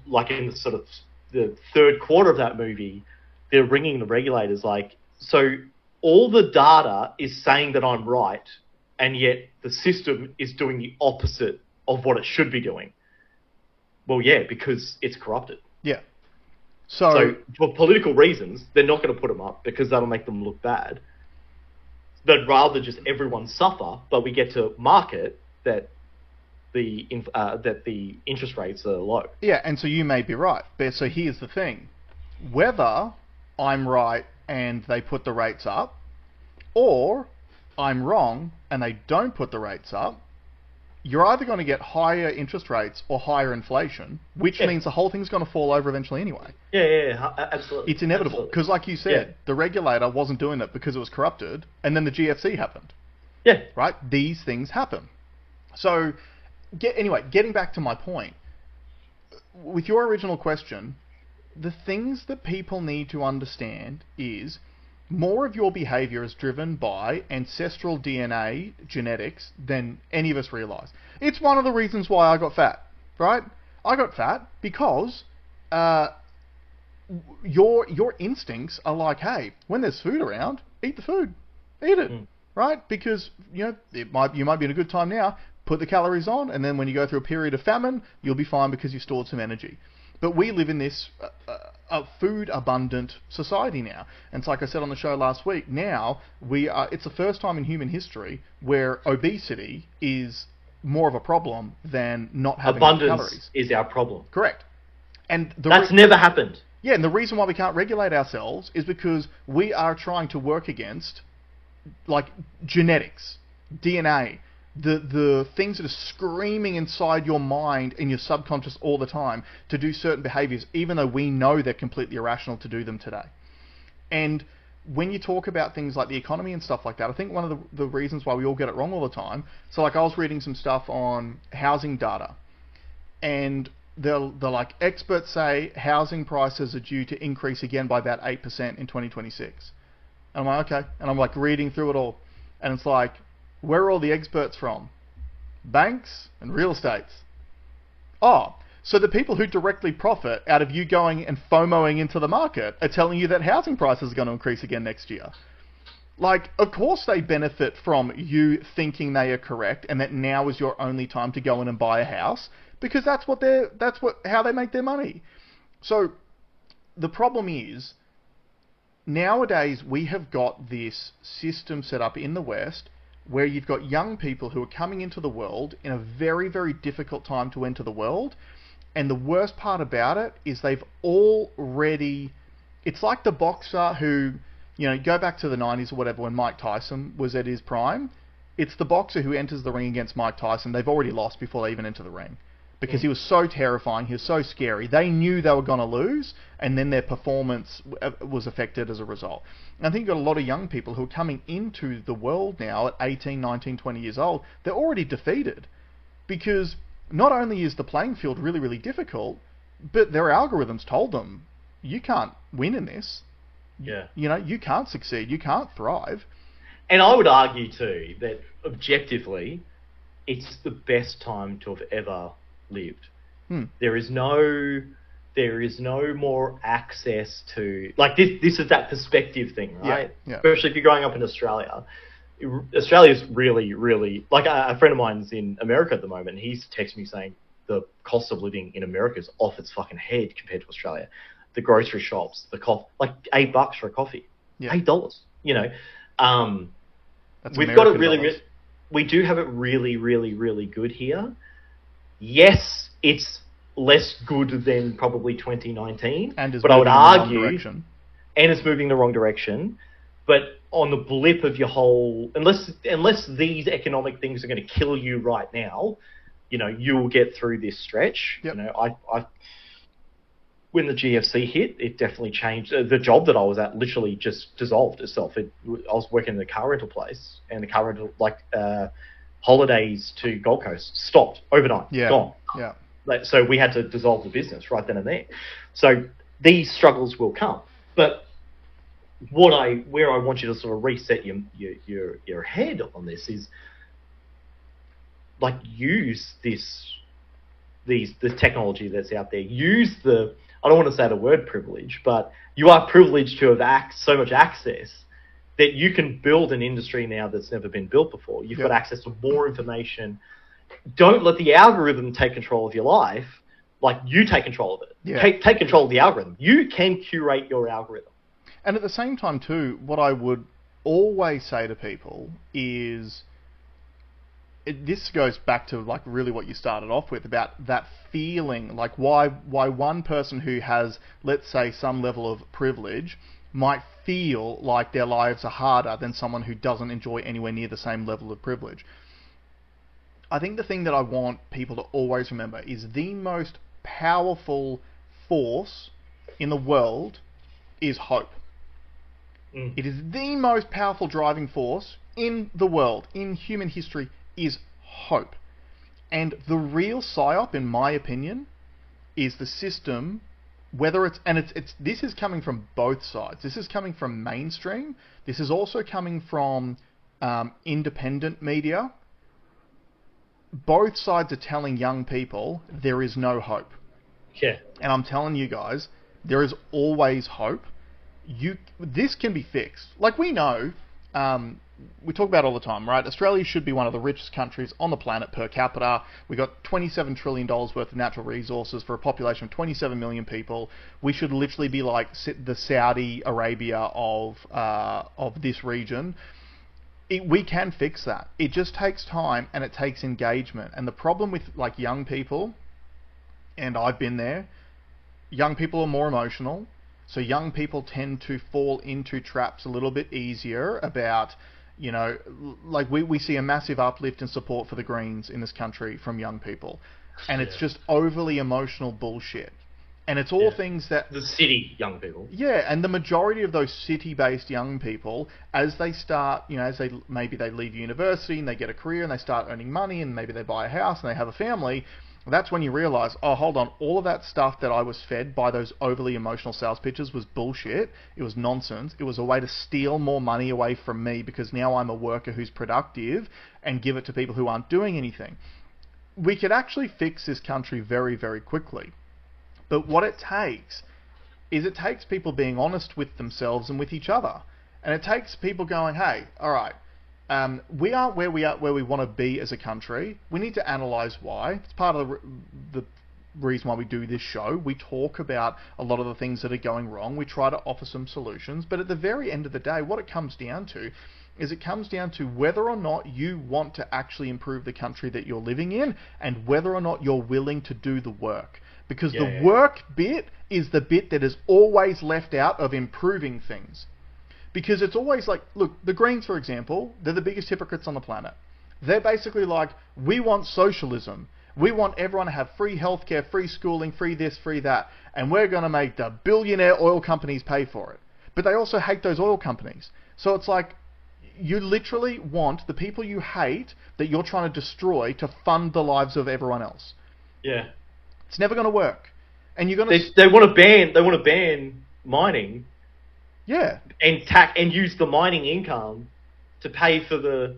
Like in the sort of the third quarter of that movie, they're ringing the regulators like, so all the data is saying that I'm right, and yet the system is doing the opposite of what it should be doing. Well, yeah, because it's corrupted. Yeah. So for political reasons, they're not going to put them up because that'll make them look bad. They'd rather just everyone suffer, but we get to market that the interest rates are low. Yeah, and so you may be right. But so here's the thing. Whether I'm right and they put the rates up, or I'm wrong and they don't put the rates up, you're either going to get higher interest rates or higher inflation, which means the whole thing's going to fall over eventually anyway. Yeah, absolutely. It's inevitable. Because like you said, the regulator wasn't doing it because it was corrupted, and then the GFC happened. Yeah. Right? These things happen. So, getting back to my point, with your original question, the things that people need to understand is more of your behavior is driven by ancestral DNA genetics than any of us realize. It's one of the reasons why I got fat, right? I got fat because your instincts are like, hey, when there's food around, eat the food, eat it, right? Because you might be in a good time now. Put the calories on, and then when you go through a period of famine, you'll be fine because you stored some energy. But we live in this food-abundant society now. And it's like I said on the show last week, now it's the first time in human history where obesity is more of a problem than not having abundance calories. Is our problem. Correct. And that's never happened. Yeah, and the reason why we can't regulate ourselves is because we are trying to work against, like, genetics, DNA, the things that are screaming inside your mind and your subconscious all the time to do certain behaviors, even though we know they're completely irrational to do them today. And when you talk about things like the economy and stuff like that, I think one of the reasons why we all get it wrong all the time, so like I was reading some stuff on housing data, and they're like, experts say housing prices are due to increase again by about 8% in 2026. And I'm like, okay. And I'm like reading through it all, and it's like, where are all the experts from? Banks and real estates. Oh, so the people who directly profit out of you going and FOMOing into the market are telling you that housing prices are going to increase again next year. Like, of course they benefit from you thinking they are correct and that now is your only time to go in and buy a house, because that's how they make their money. So the problem is, nowadays we have got this system set up in the West where you've got young people who are coming into the world in a very, very difficult time to enter the world. And the worst part about it is they've already... It's like the boxer who, go back to the 90s or whatever when Mike Tyson was at his prime. It's the boxer who enters the ring against Mike Tyson. They've already lost before they even enter the ring. Because he was so terrifying, he was so scary. They knew they were going to lose, and then their performance was affected as a result. And I think you've got a lot of young people who are coming into the world now at 18, 19, 20 years old. They're already defeated. Because not only is the playing field really, really difficult, but their algorithms told them, you can't win in this. Yeah. You can't succeed. You can't thrive. And I would argue, too, that objectively, it's the best time to have ever lived. There is no more access to, like, this is that perspective thing, right? Yeah. Especially if you're growing up in Australia. Australia's really, really, like, a friend of mine's in America at the moment. He's texted me saying the cost of living in America is off its fucking head compared to Australia. The grocery shops, like $8 for a coffee, $8. We've got it we do have it really, really, really good here. Yes, it's less good than probably 2019, but I would argue, and it's moving the wrong direction. But on the blip of your whole, unless these economic things are going to kill you right now, you will get through this stretch. Yep. When the GFC hit, it definitely changed. The job that I was at literally just dissolved itself. I was working in the car rental place, and the car rental, holidays to Gold Coast stopped overnight. Gone. Yeah. So we had to dissolve the business right then and there. So these struggles will come. But where I want you to sort of reset your head on this is, like, use the technology that's out there. Use I don't want to say the word privilege, but you are privileged to have so much access that you can build an industry now that's never been built before. You've got access to more information. Don't let the algorithm take control of your life. Like, you take control of it. Yeah. Take control of the algorithm. You can curate your algorithm. And at the same time, too, what I would always say to people is, this goes back to like really what you started off with about that feeling, like why one person who has, let's say, some level of privilege might feel like their lives are harder than someone who doesn't enjoy anywhere near the same level of privilege. I think the thing that I want people to always remember is the most powerful force in the world is hope. It is the most powerful driving force in the world, in human history, is hope. And the real psyop, in my opinion, is the system, whether it's, and it's this is coming from both sides. This is coming from mainstream. This is also coming from independent media. Both sides are telling young people there is no hope. Yeah. And I'm telling you guys, there is always hope. This can be fixed. Like, we know, we talk about it all the time, right? Australia should be one of the richest countries on the planet per capita. We got $27 trillion worth of natural resources for a population of 27 million people. We should literally be like the Saudi Arabia of this region. We can fix that. It just takes time and it takes engagement. And the problem with like young people, and I've been there, young people are more emotional. So young people tend to fall into traps a little bit easier about, you know, like we see a massive uplift in support for the Greens in this country from young people. And it's just overly emotional bullshit. And it's all things that... The city young people. Yeah, and the majority of those city-based young people, as they start, you know, as they maybe they leave university and they get a career and they start earning money and maybe they buy a house and they have a family... That's when you realise, oh, hold on, all of that stuff that I was fed by those overly emotional sales pitches was bullshit. It was nonsense. It was a way to steal more money away from me because now I'm a worker who's productive and give it to people who aren't doing anything. We could actually fix this country very, very quickly. But what it takes is it takes people being honest with themselves and with each other. And it takes people going, hey, all right, we aren't where we want to be as a country. We need to analyse why. It's part of the reason why we do this show. We talk about a lot of the things that are going wrong. We try to offer some solutions. But at the very end of the day, what it comes down to is it comes down to whether or not you want to actually improve the country that you're living in and whether or not you're willing to do the work. Because the work bit is the bit that is always left out of improving things. Because it's always like, look, the Greens, for example, they're the biggest hypocrites on the planet. They're basically like, we want socialism. We want everyone to have free healthcare, free schooling, free this, free that. And we're going to make the billionaire oil companies pay for it. But they also hate those oil companies. So it's like, you literally want the people you hate that you're trying to destroy to fund the lives of everyone else. Yeah. It's never going to work. And you're going to... They want to ban mining. Yeah. And use the mining income to pay for the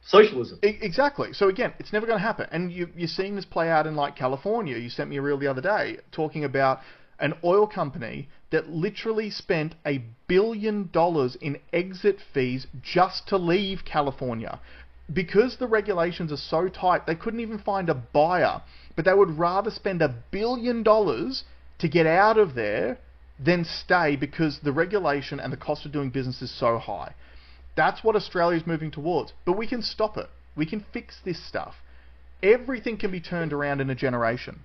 socialism. Exactly. So again, it's never going to happen. And you're seeing this play out in like California. You sent me a reel the other day talking about an oil company that literally spent $1 billion in exit fees just to leave California. Because the regulations are so tight, they couldn't even find a buyer. But they would rather spend $1 billion to get out of there than stay because the regulation and the cost of doing business is so high. That's what Australia is moving towards. But we can stop it. We can fix this stuff. Everything can be turned around in a generation.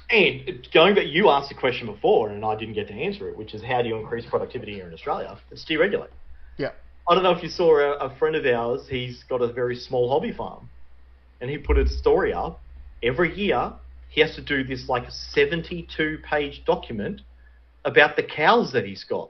And going back, you asked a question before and I didn't get to answer it, which is how do you increase productivity here in Australia? It's deregulate. Yeah. I don't know if you saw a friend of ours, he's got a very small hobby farm. And he put a story up. Every year, he has to do this like 72-page document about the cows that he's got.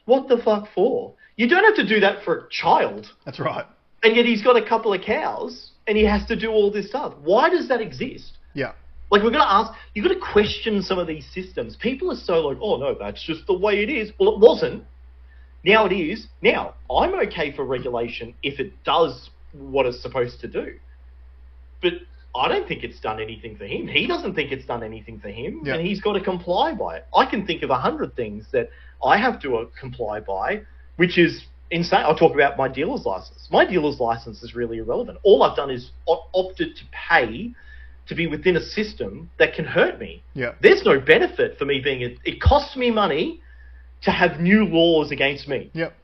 What the fuck for? You don't have to do that for a child. That's right. And yet he's got a couple of cows and he has to do all this stuff. Why does that exist? Yeah. Like, we're going to ask, you've got to question some of these systems. People are so like, oh no, that's just the way it is. Well, it wasn't. Now it is. Now, I'm okay for regulation if it does what it's supposed to do. But I don't think it's done anything for him. He doesn't think it's done anything for him, and he's got to comply by it. I can think of 100 things that I have to comply by, which is insane. I'll talk about my dealer's license. My dealer's license is really irrelevant. All I've done is opted to pay to be within a system that can hurt me. Yeah. There's no benefit for me it costs me money to have new laws against me. Yep.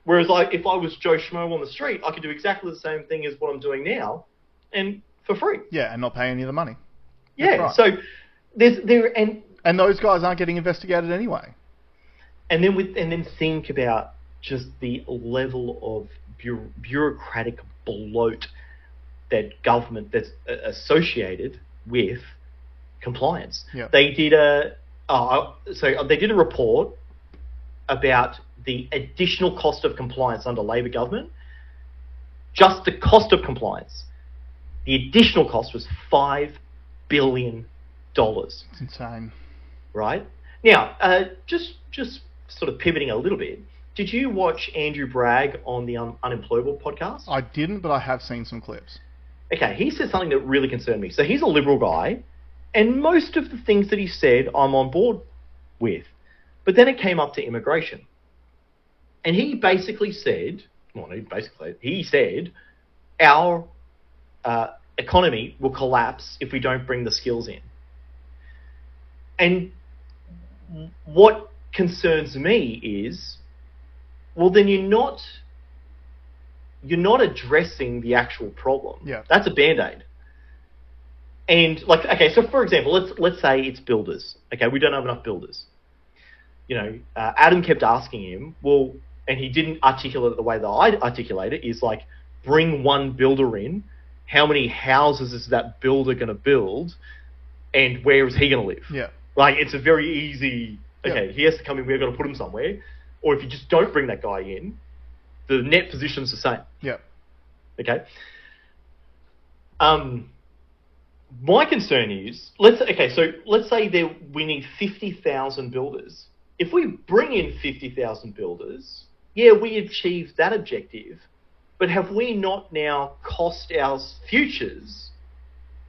Whereas if I was Joe Schmo on the street, I could do exactly the same thing as what I'm doing now, and for free. Yeah, and not pay any of the money. Yeah. Right. So and those guys aren't getting investigated anyway. And then think about just the level of bureaucratic bloat that government that's associated with compliance. Yep. They did a report about the additional cost of compliance under Labor government. Just the cost of compliance, the additional cost was $5 billion. It's insane. Right? Now, just sort of pivoting a little bit, did you watch Andrew Bragg on the Unemployable podcast? I didn't, but I have seen some clips. Okay, he said something that really concerned me. So he's a Liberal guy, and most of the things that he said I'm on board with. But then it came up to immigration. And he basically said, our economy will collapse if we don't bring the skills in. And what concerns me is, well, then you're not addressing the actual problem. Yeah. That's a Band-Aid. And okay, so for example, let's say it's builders. Okay, we don't have enough builders. Adam kept asking him, well, and he didn't articulate it the way that I articulate it, is like, bring one builder in, how many houses is that builder going to build, and where is he going to live? Yeah. Like, it's a very easy, okay, yeah. He has to come in, we're going to put him somewhere. Or if you just don't bring that guy in, the net position's the same. Yeah. Okay. My concern is, let's say we need 50,000 builders. If we bring in 50,000 builders, yeah, we achieved that objective, but have we not now cost our futures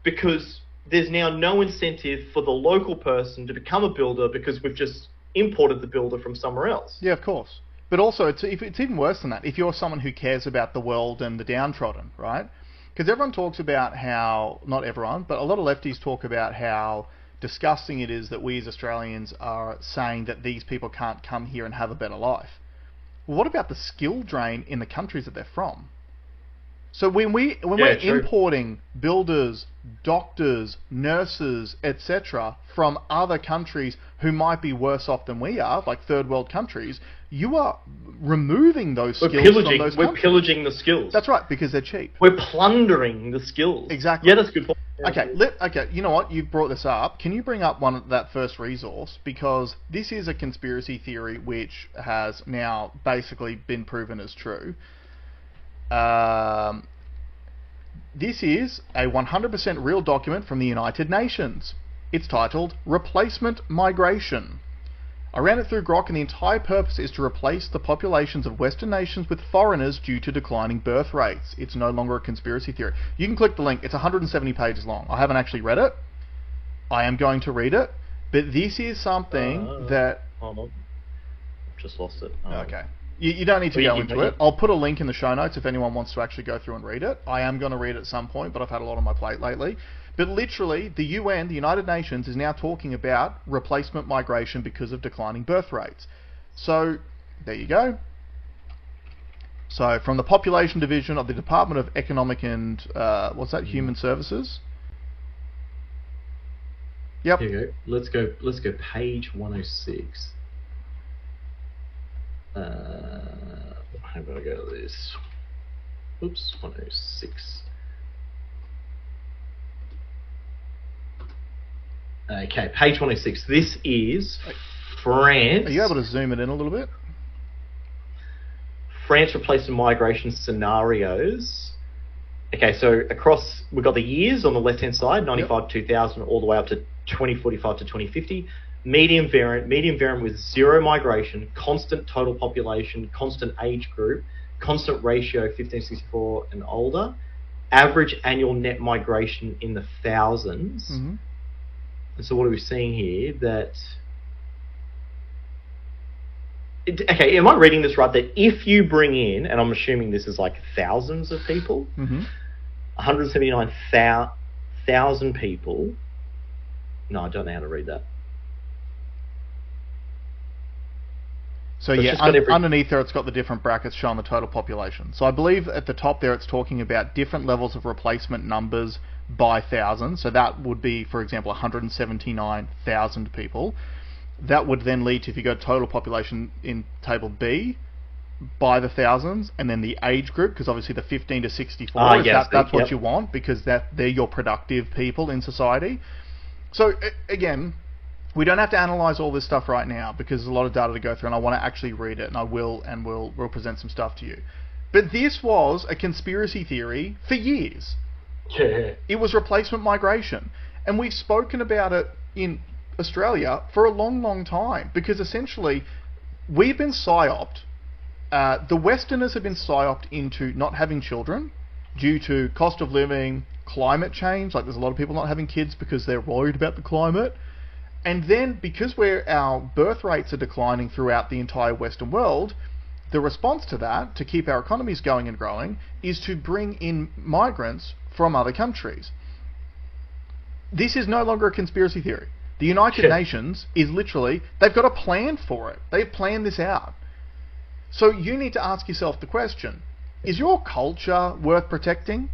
because there's now no incentive for the local person to become a builder because we've just imported the builder from somewhere else? Yeah, of course. But also, it's even worse than that. If you're someone who cares about the world and the downtrodden, right? Because everyone talks about how, not everyone, but a lot of lefties talk about how disgusting it is that we as Australians are saying that these people can't come here and have a better life. Well, what about the skill drain in the countries that they're from? So when we're importing builders, doctors, nurses, etc. from other countries who might be worse off than we are, like third world countries, you are removing those skills from those countries. We're pillaging the skills. That's right, because they're cheap. We're plundering the skills. Exactly. Yeah, that's a good point. Okay, you know what? You've brought this up. Can you bring up that first resource? Because this is a conspiracy theory which has now basically been proven as true. This is a 100% real document from the United Nations. It's titled Replacement Migration. I ran it through Grok, and the entire purpose is to replace the populations of Western nations with foreigners due to declining birth rates. It's no longer a conspiracy theory. You can click the link. It's 170 pages long. I haven't actually read it. I am going to read it. But this is something that... Hold on. I've just lost it. Okay. You don't need to go into it. I'll put a link in the show notes if anyone wants to actually go through and read it. I am going to read it at some point, but I've had a lot on my plate lately. But literally, the UN, the United Nations, is now talking about replacement migration because of declining birth rates. So, there you go. So, from the Population Division of the Department of Economic and, Human Services. Yep. Here you go. Let's go page 106. How do I go to this? Oops, 106. Okay, page 106. This is France. Are you able to zoom it in a little bit? France replacement migration scenarios. Okay, so across, we've got the years on the left-hand side, 95 to 2000, all the way up to 2045 to 2050. Medium variant with zero migration, constant total population, constant age group, constant ratio 1564 and older, average annual net migration in the thousands. Mm-hmm. And so what are we seeing here? Okay, am I reading this right? That if you bring in, and I'm assuming this is like thousands of people, 179,000 1,000 people. No, I don't know how to read that. So yeah, underneath there it's got the different brackets showing the total population. So I believe at the top there it's talking about different levels of replacement numbers by thousand. So that would be, for example, 179,000 people. That would then lead to, if you go total population in table B, by the thousands, and then the age group, because obviously the 15 to 64, that's what you want, because they're your productive people in society. So again, we don't have to analyze all this stuff right now because there's a lot of data to go through, and I want to actually read it, and I will, and we'll present some stuff to you. But this was a conspiracy theory for years. Yeah. It was replacement migration, and we've spoken about it in Australia for a long, long time, because essentially we've been psyoped. The Westerners have been psyoped into not having children due to cost of living, climate change. Like, there's a lot of people not having kids because they're worried about the climate. And then, because our birth rates are declining throughout the entire Western world, the response to that, to keep our economies going and growing, is to bring in migrants from other countries. This is no longer a conspiracy theory. The United Nations is literally, they've got a plan for it. They've planned this out. So you need to ask yourself the question, is your culture worth protecting?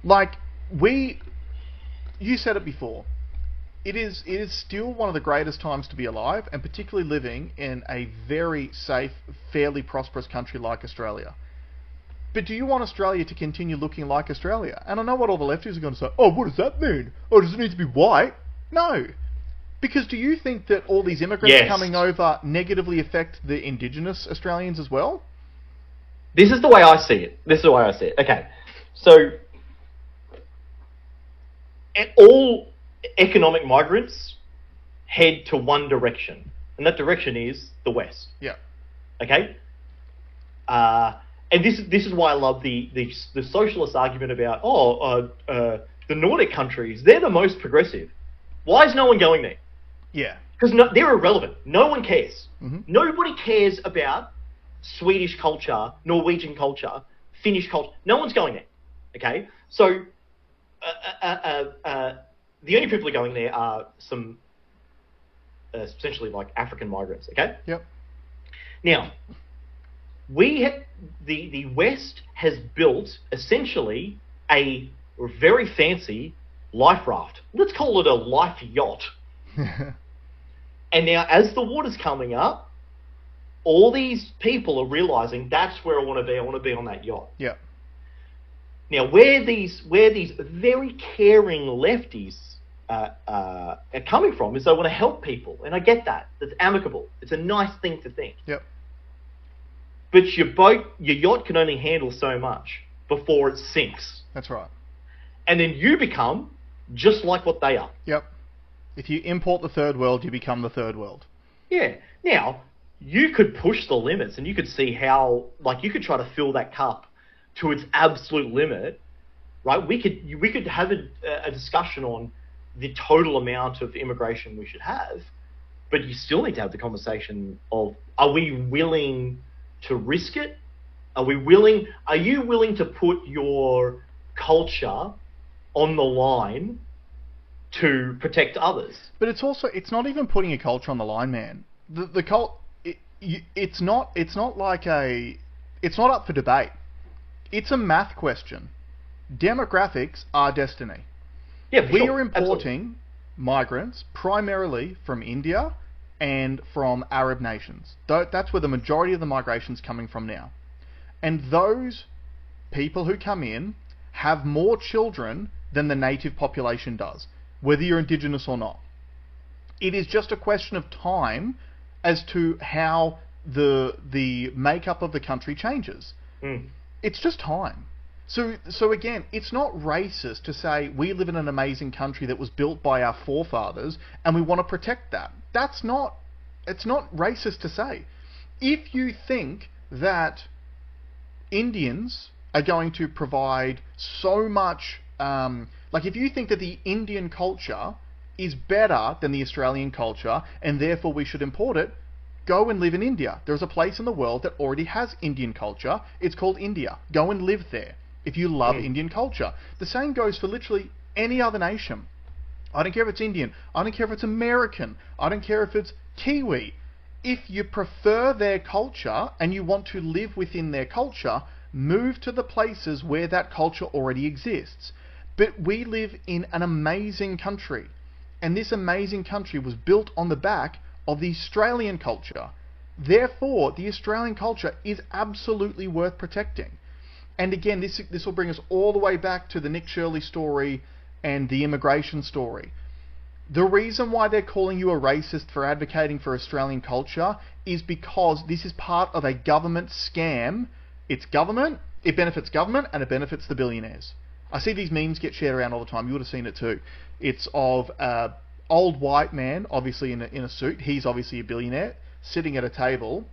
Like, you said it before, it is still one of the greatest times to be alive, and particularly living in a very safe, fairly prosperous country like Australia. But do you want Australia to continue looking like Australia? And I know what all the lefties are going to say, oh, what does that mean? Oh, does it need to be white? No. Because do you think that all these immigrants coming over negatively affect the indigenous Australians as well? This is the way I see it. Okay. So, all economic migrants head to one direction, and that direction is the West. Yeah. Okay? And this is why I love the socialist argument about, the Nordic countries, they're the most progressive. Why is no one going there? Yeah. Because they're irrelevant. No one cares. Mm-hmm. Nobody cares about Swedish culture, Norwegian culture, Finnish culture. No one's going there. Okay? So, the only people going there are some, essentially like African migrants. Okay? Yep. Now, the West has built essentially a very fancy life raft. Let's call it a life yacht. And now, as the water's coming up, all these people are realizing that's where I want to be. I want to be on that yacht. Yeah. Now, where these very caring lefties are coming from is they want to help people, and I get that. It's amicable. It's a nice thing to think. Yep. But your yacht can only handle so much before it sinks. That's right. And then you become just like what they are. Yep. If you import the third world, you become the third world. Yeah. Now, you could push the limits, and you could see how, like, you could try to fill that cup to its absolute limit, right? We could have a discussion on the total amount of immigration we should have, but you still need to have the conversation of, are we willing to risk it? Are you willing to put your culture on the line to protect others? But it's not even putting a culture on the line, man. It's not up for debate. It's a math question. Demographics are destiny. Yeah, we are importing migrants primarily from India and from Arab nations. That's where the majority of the migration's coming from now. And those people who come in have more children than the native population does, whether you're indigenous or not. It is just a question of time as to how the makeup of the country changes. It's just time. So again, it's not racist to say we live in an amazing country that was built by our forefathers and we want to protect that. It's not racist to say. If you think that Indians are going to provide so much, like if you think that the Indian culture is better than the Australian culture and therefore we should import it, go and live in India. There's a place in the world that already has Indian culture. It's called India. Go and live there if you love Indian culture. The same goes for literally any other nation. I don't care if it's Indian. I don't care if it's American. I don't care if it's Kiwi. If you prefer their culture and you want to live within their culture, move to the places where that culture already exists. But we live in an amazing country, and this amazing country was built on the back of the Australian culture. Therefore, the Australian culture is absolutely worth protecting. And again, this will bring us all the way back to the Nick Shirley story and the immigration story. The reason why they're calling you a racist for advocating for Australian culture is because this is part of a government scam. It's government, it benefits government, and it benefits the billionaires. I see these memes get shared around all the time. You would have seen it too. It's of an old white man, obviously in a suit. He's obviously a billionaire, sitting at a table,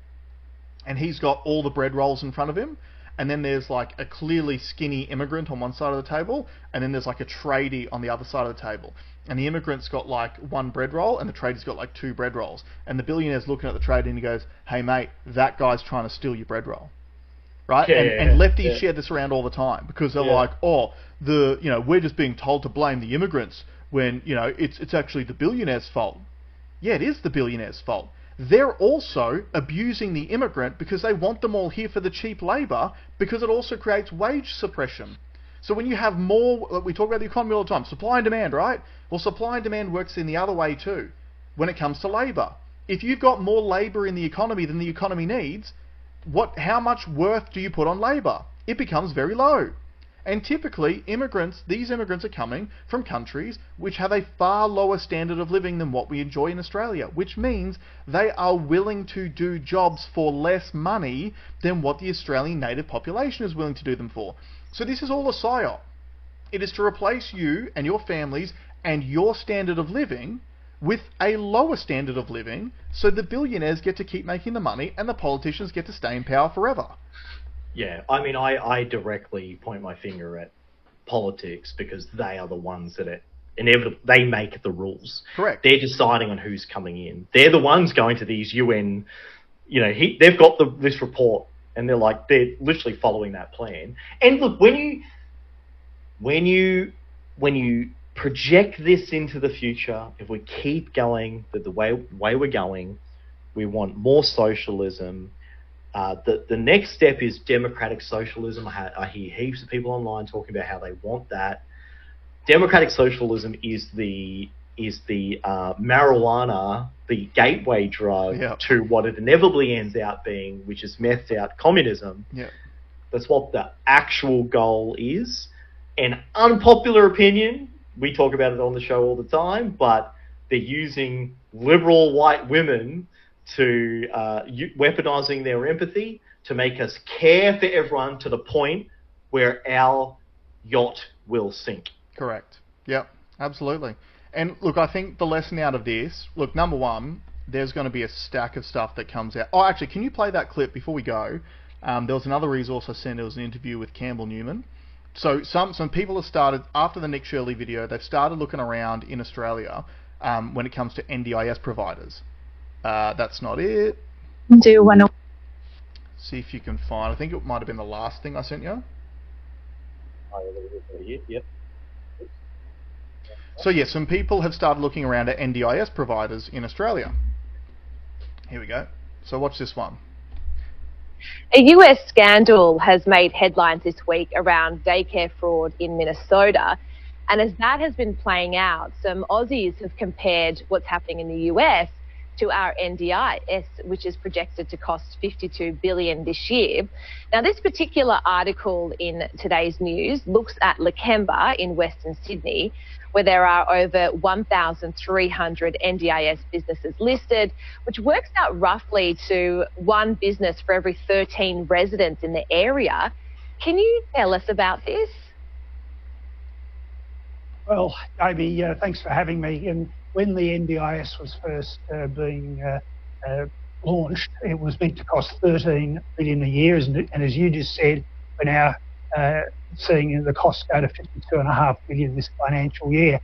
and he's got all the bread rolls in front of him. And then there's like a clearly skinny immigrant on one side of the table, and then there's like a tradie on the other side of the table. And the immigrant's got like one bread roll, and the tradie's got like two bread rolls. And the billionaire's looking at the tradie and he goes, "Hey mate, that guy's trying to steal your bread roll." Right? And lefties share this around all the time because they're like, "Oh, we're just being told to blame the immigrants when, it's actually the billionaire's fault." Yeah, it is the billionaire's fault. They're also abusing the immigrant because they want them all here for the cheap labour, because it also creates wage suppression. So when you have more, we talk about the economy all the time, supply and demand, right? Well, supply and demand works in the other way too when it comes to labour. If you've got more labour in the economy than the economy needs, how much worth do you put on labour? It becomes very low. And typically, these immigrants are coming from countries which have a far lower standard of living than what we enjoy in Australia, which means they are willing to do jobs for less money than what the Australian native population is willing to do them for. So this is all a psyop. It is to replace you and your families and your standard of living with a lower standard of living, so the billionaires get to keep making the money and the politicians get to stay in power forever. Yeah, I mean, I directly point my finger at politics because they are the ones that are inevitable. They make the rules. Correct. They're deciding on who's coming in. They're the ones going to these UN, they've got this report and they're literally following that plan. And look, when you project this into the future, if we keep going the way we're going, we want more socialism. The next step is democratic socialism. I hear heaps of people online talking about how they want that. Democratic socialism is the marijuana, the gateway drug to what it inevitably ends out being, which is methed out communism. Yeah. That's what the actual goal is. An unpopular opinion, we talk about it on the show all the time, but they're using liberal white women to weaponizing their empathy to make us care for everyone to the point where our yacht will sink. Correct. Yep, absolutely. And look, I think the lesson out of this, look, number one, there's going to be a stack of stuff that comes out. Oh, actually, can you play that clip before we go? There was another resource I sent. It was an interview with Campbell Newman. So some people have started, after the Nick Shirley video, they've started looking around in Australia when it comes to NDIS providers. That's not it. Do you want to see if you can find, I think it might have been the last thing I sent you. Yep. So yeah, some people have started looking around at NDIS providers in Australia. Here we go. So watch this one. A US scandal has made headlines this week around daycare fraud in Minnesota. And as that has been playing out, some Aussies have compared what's happening in the US to our NDIS, which is projected to cost $52 billion this year. Now, this particular article in today's news looks at Lakemba in Western Sydney, where there are over 1,300 NDIS businesses listed, which works out roughly to one business for every 13 residents in the area. Can you tell us about this? Well, Amy, thanks for having me. And when the NDIS was first being launched, it was meant to cost $13 billion a year, and as you just said, we're now seeing the costs go to $52.5 billion this financial year.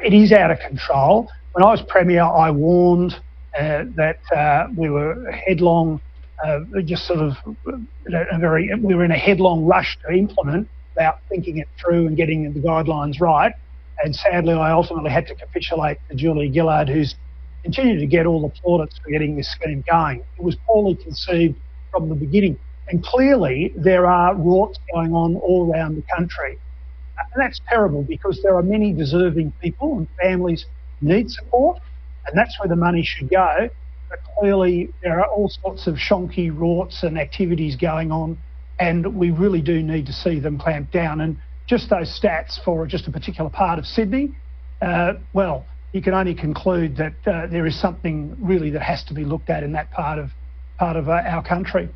It is out of control. When I was Premier, I warned that we were headlong, we were in a headlong rush to implement without thinking it through and getting the guidelines right. And sadly, I ultimately had to capitulate to Julia Gillard, who's continued to get all the plaudits for getting this scheme going. It was poorly conceived from the beginning. And clearly, there are rorts going on all around the country. And that's terrible because there are many deserving people and families need support, and that's where the money should go. But clearly, there are all sorts of shonky rorts and activities going on, and we really do need to see them clamped down. And just those stats for just a particular part of Sydney, well, you can only conclude that there is something really that has to be looked at in that part of our country.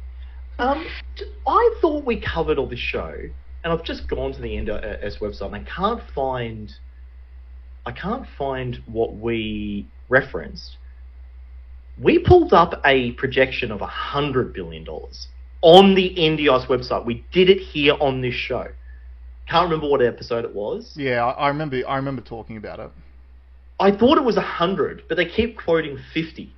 I thought we covered all this show, and I've just gone to the NDIS website, and I can't find what we referenced. We pulled up a projection of $100 billion on the NDIS website. We did it here on this show. Can't remember what episode it was. Yeah, I remember talking about it. I thought it was 100, but they keep quoting 50.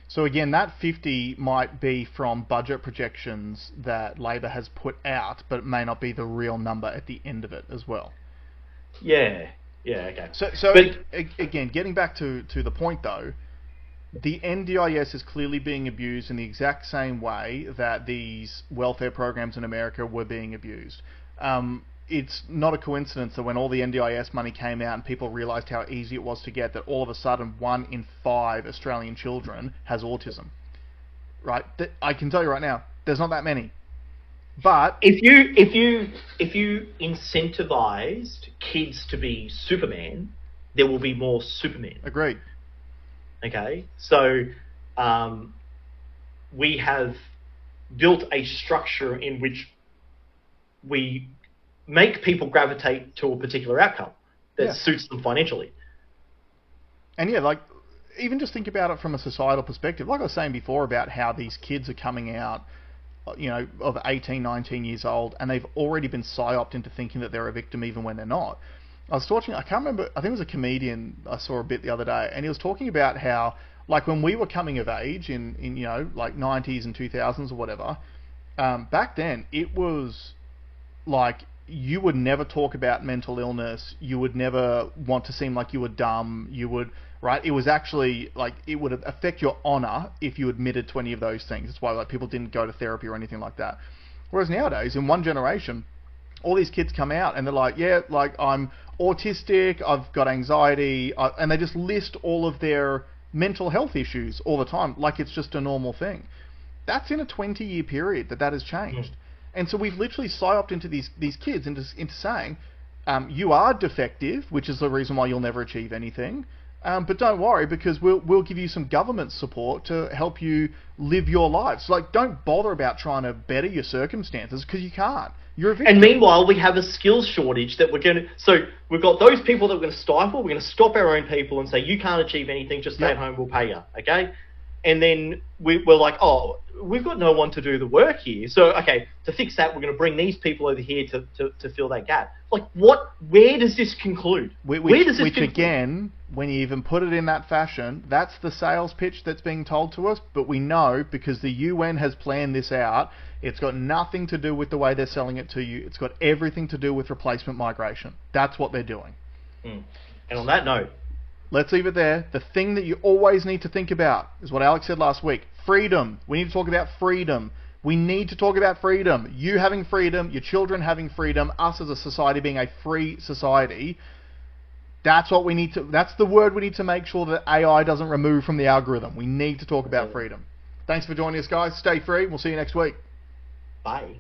So again, that 50 might be from budget projections that Labor has put out, but it may not be the real number at the end of it as well. Yeah, okay. So again, getting back to the point though, the NDIS is clearly being abused in the exact same way that these welfare programs in America were being abused. It's not a coincidence that when all the NDIS money came out and people realised how easy it was to get, that all of a sudden 1 in 5 Australian children has autism. Right? I can tell you right now, there's not that many. But if you incentivized kids to be Superman, there will be more Superman. Agreed. Okay, so we have built a structure in which we make people gravitate to a particular outcome that suits them financially. And yeah, like, even just think about it from a societal perspective. Like I was saying before about how these kids are coming out, you know, of 18, 19 years old, and they've already been psyoped into thinking that they're a victim even when they're not. I was watching, I can't remember, I think it was a comedian I saw a bit the other day, and he was talking about how, like, when we were coming of age in you know, like 90s and 2000s or whatever, back then, it was like, you would never talk about mental illness, you would never want to seem like you were dumb, you would, right? It was actually, like, it would affect your honour if you admitted to any of those things. That's why, like, people didn't go to therapy or anything like that. Whereas nowadays, in one generation, all these kids come out and they're like, yeah, like, I'm autistic, I've got anxiety, and they just list all of their mental health issues all the time, like it's just a normal thing. That's in a 20-year period that has changed. And so we've literally psyoped into these kids into saying, you are defective, which is the reason why you'll never achieve anything. But don't worry, because we'll give you some government support to help you live your life. So, like, don't bother about trying to better your circumstances, because you can't. You're a victim. And meanwhile, we have a skills shortage that we're going to... So we've got those people that we're going to stifle. We're going to stop our own people and say, you can't achieve anything, just stay at home, we'll pay you, okay? And then we're like, oh, we've got no one to do the work here. So, okay, to fix that, we're going to bring these people over here to fill that gap. Like, what? Where does this conclude? Where does this conclude? Again, when you even put it in that fashion, that's the sales pitch that's being told to us. But we know, because the UN has planned this out, it's got nothing to do with the way they're selling it to you. It's got everything to do with replacement migration. That's what they're doing. And on that note, let's leave it there. The thing that you always need to think about is what Alex said last week. Freedom. We need to talk about freedom. We need to talk about freedom. You having freedom, your children having freedom, us as a society being a free society. That's what we need to, that's the word we need to make sure that AI doesn't remove from the algorithm. We need to talk about freedom. Thanks for joining us, guys. Stay free. We'll see you next week. Bye.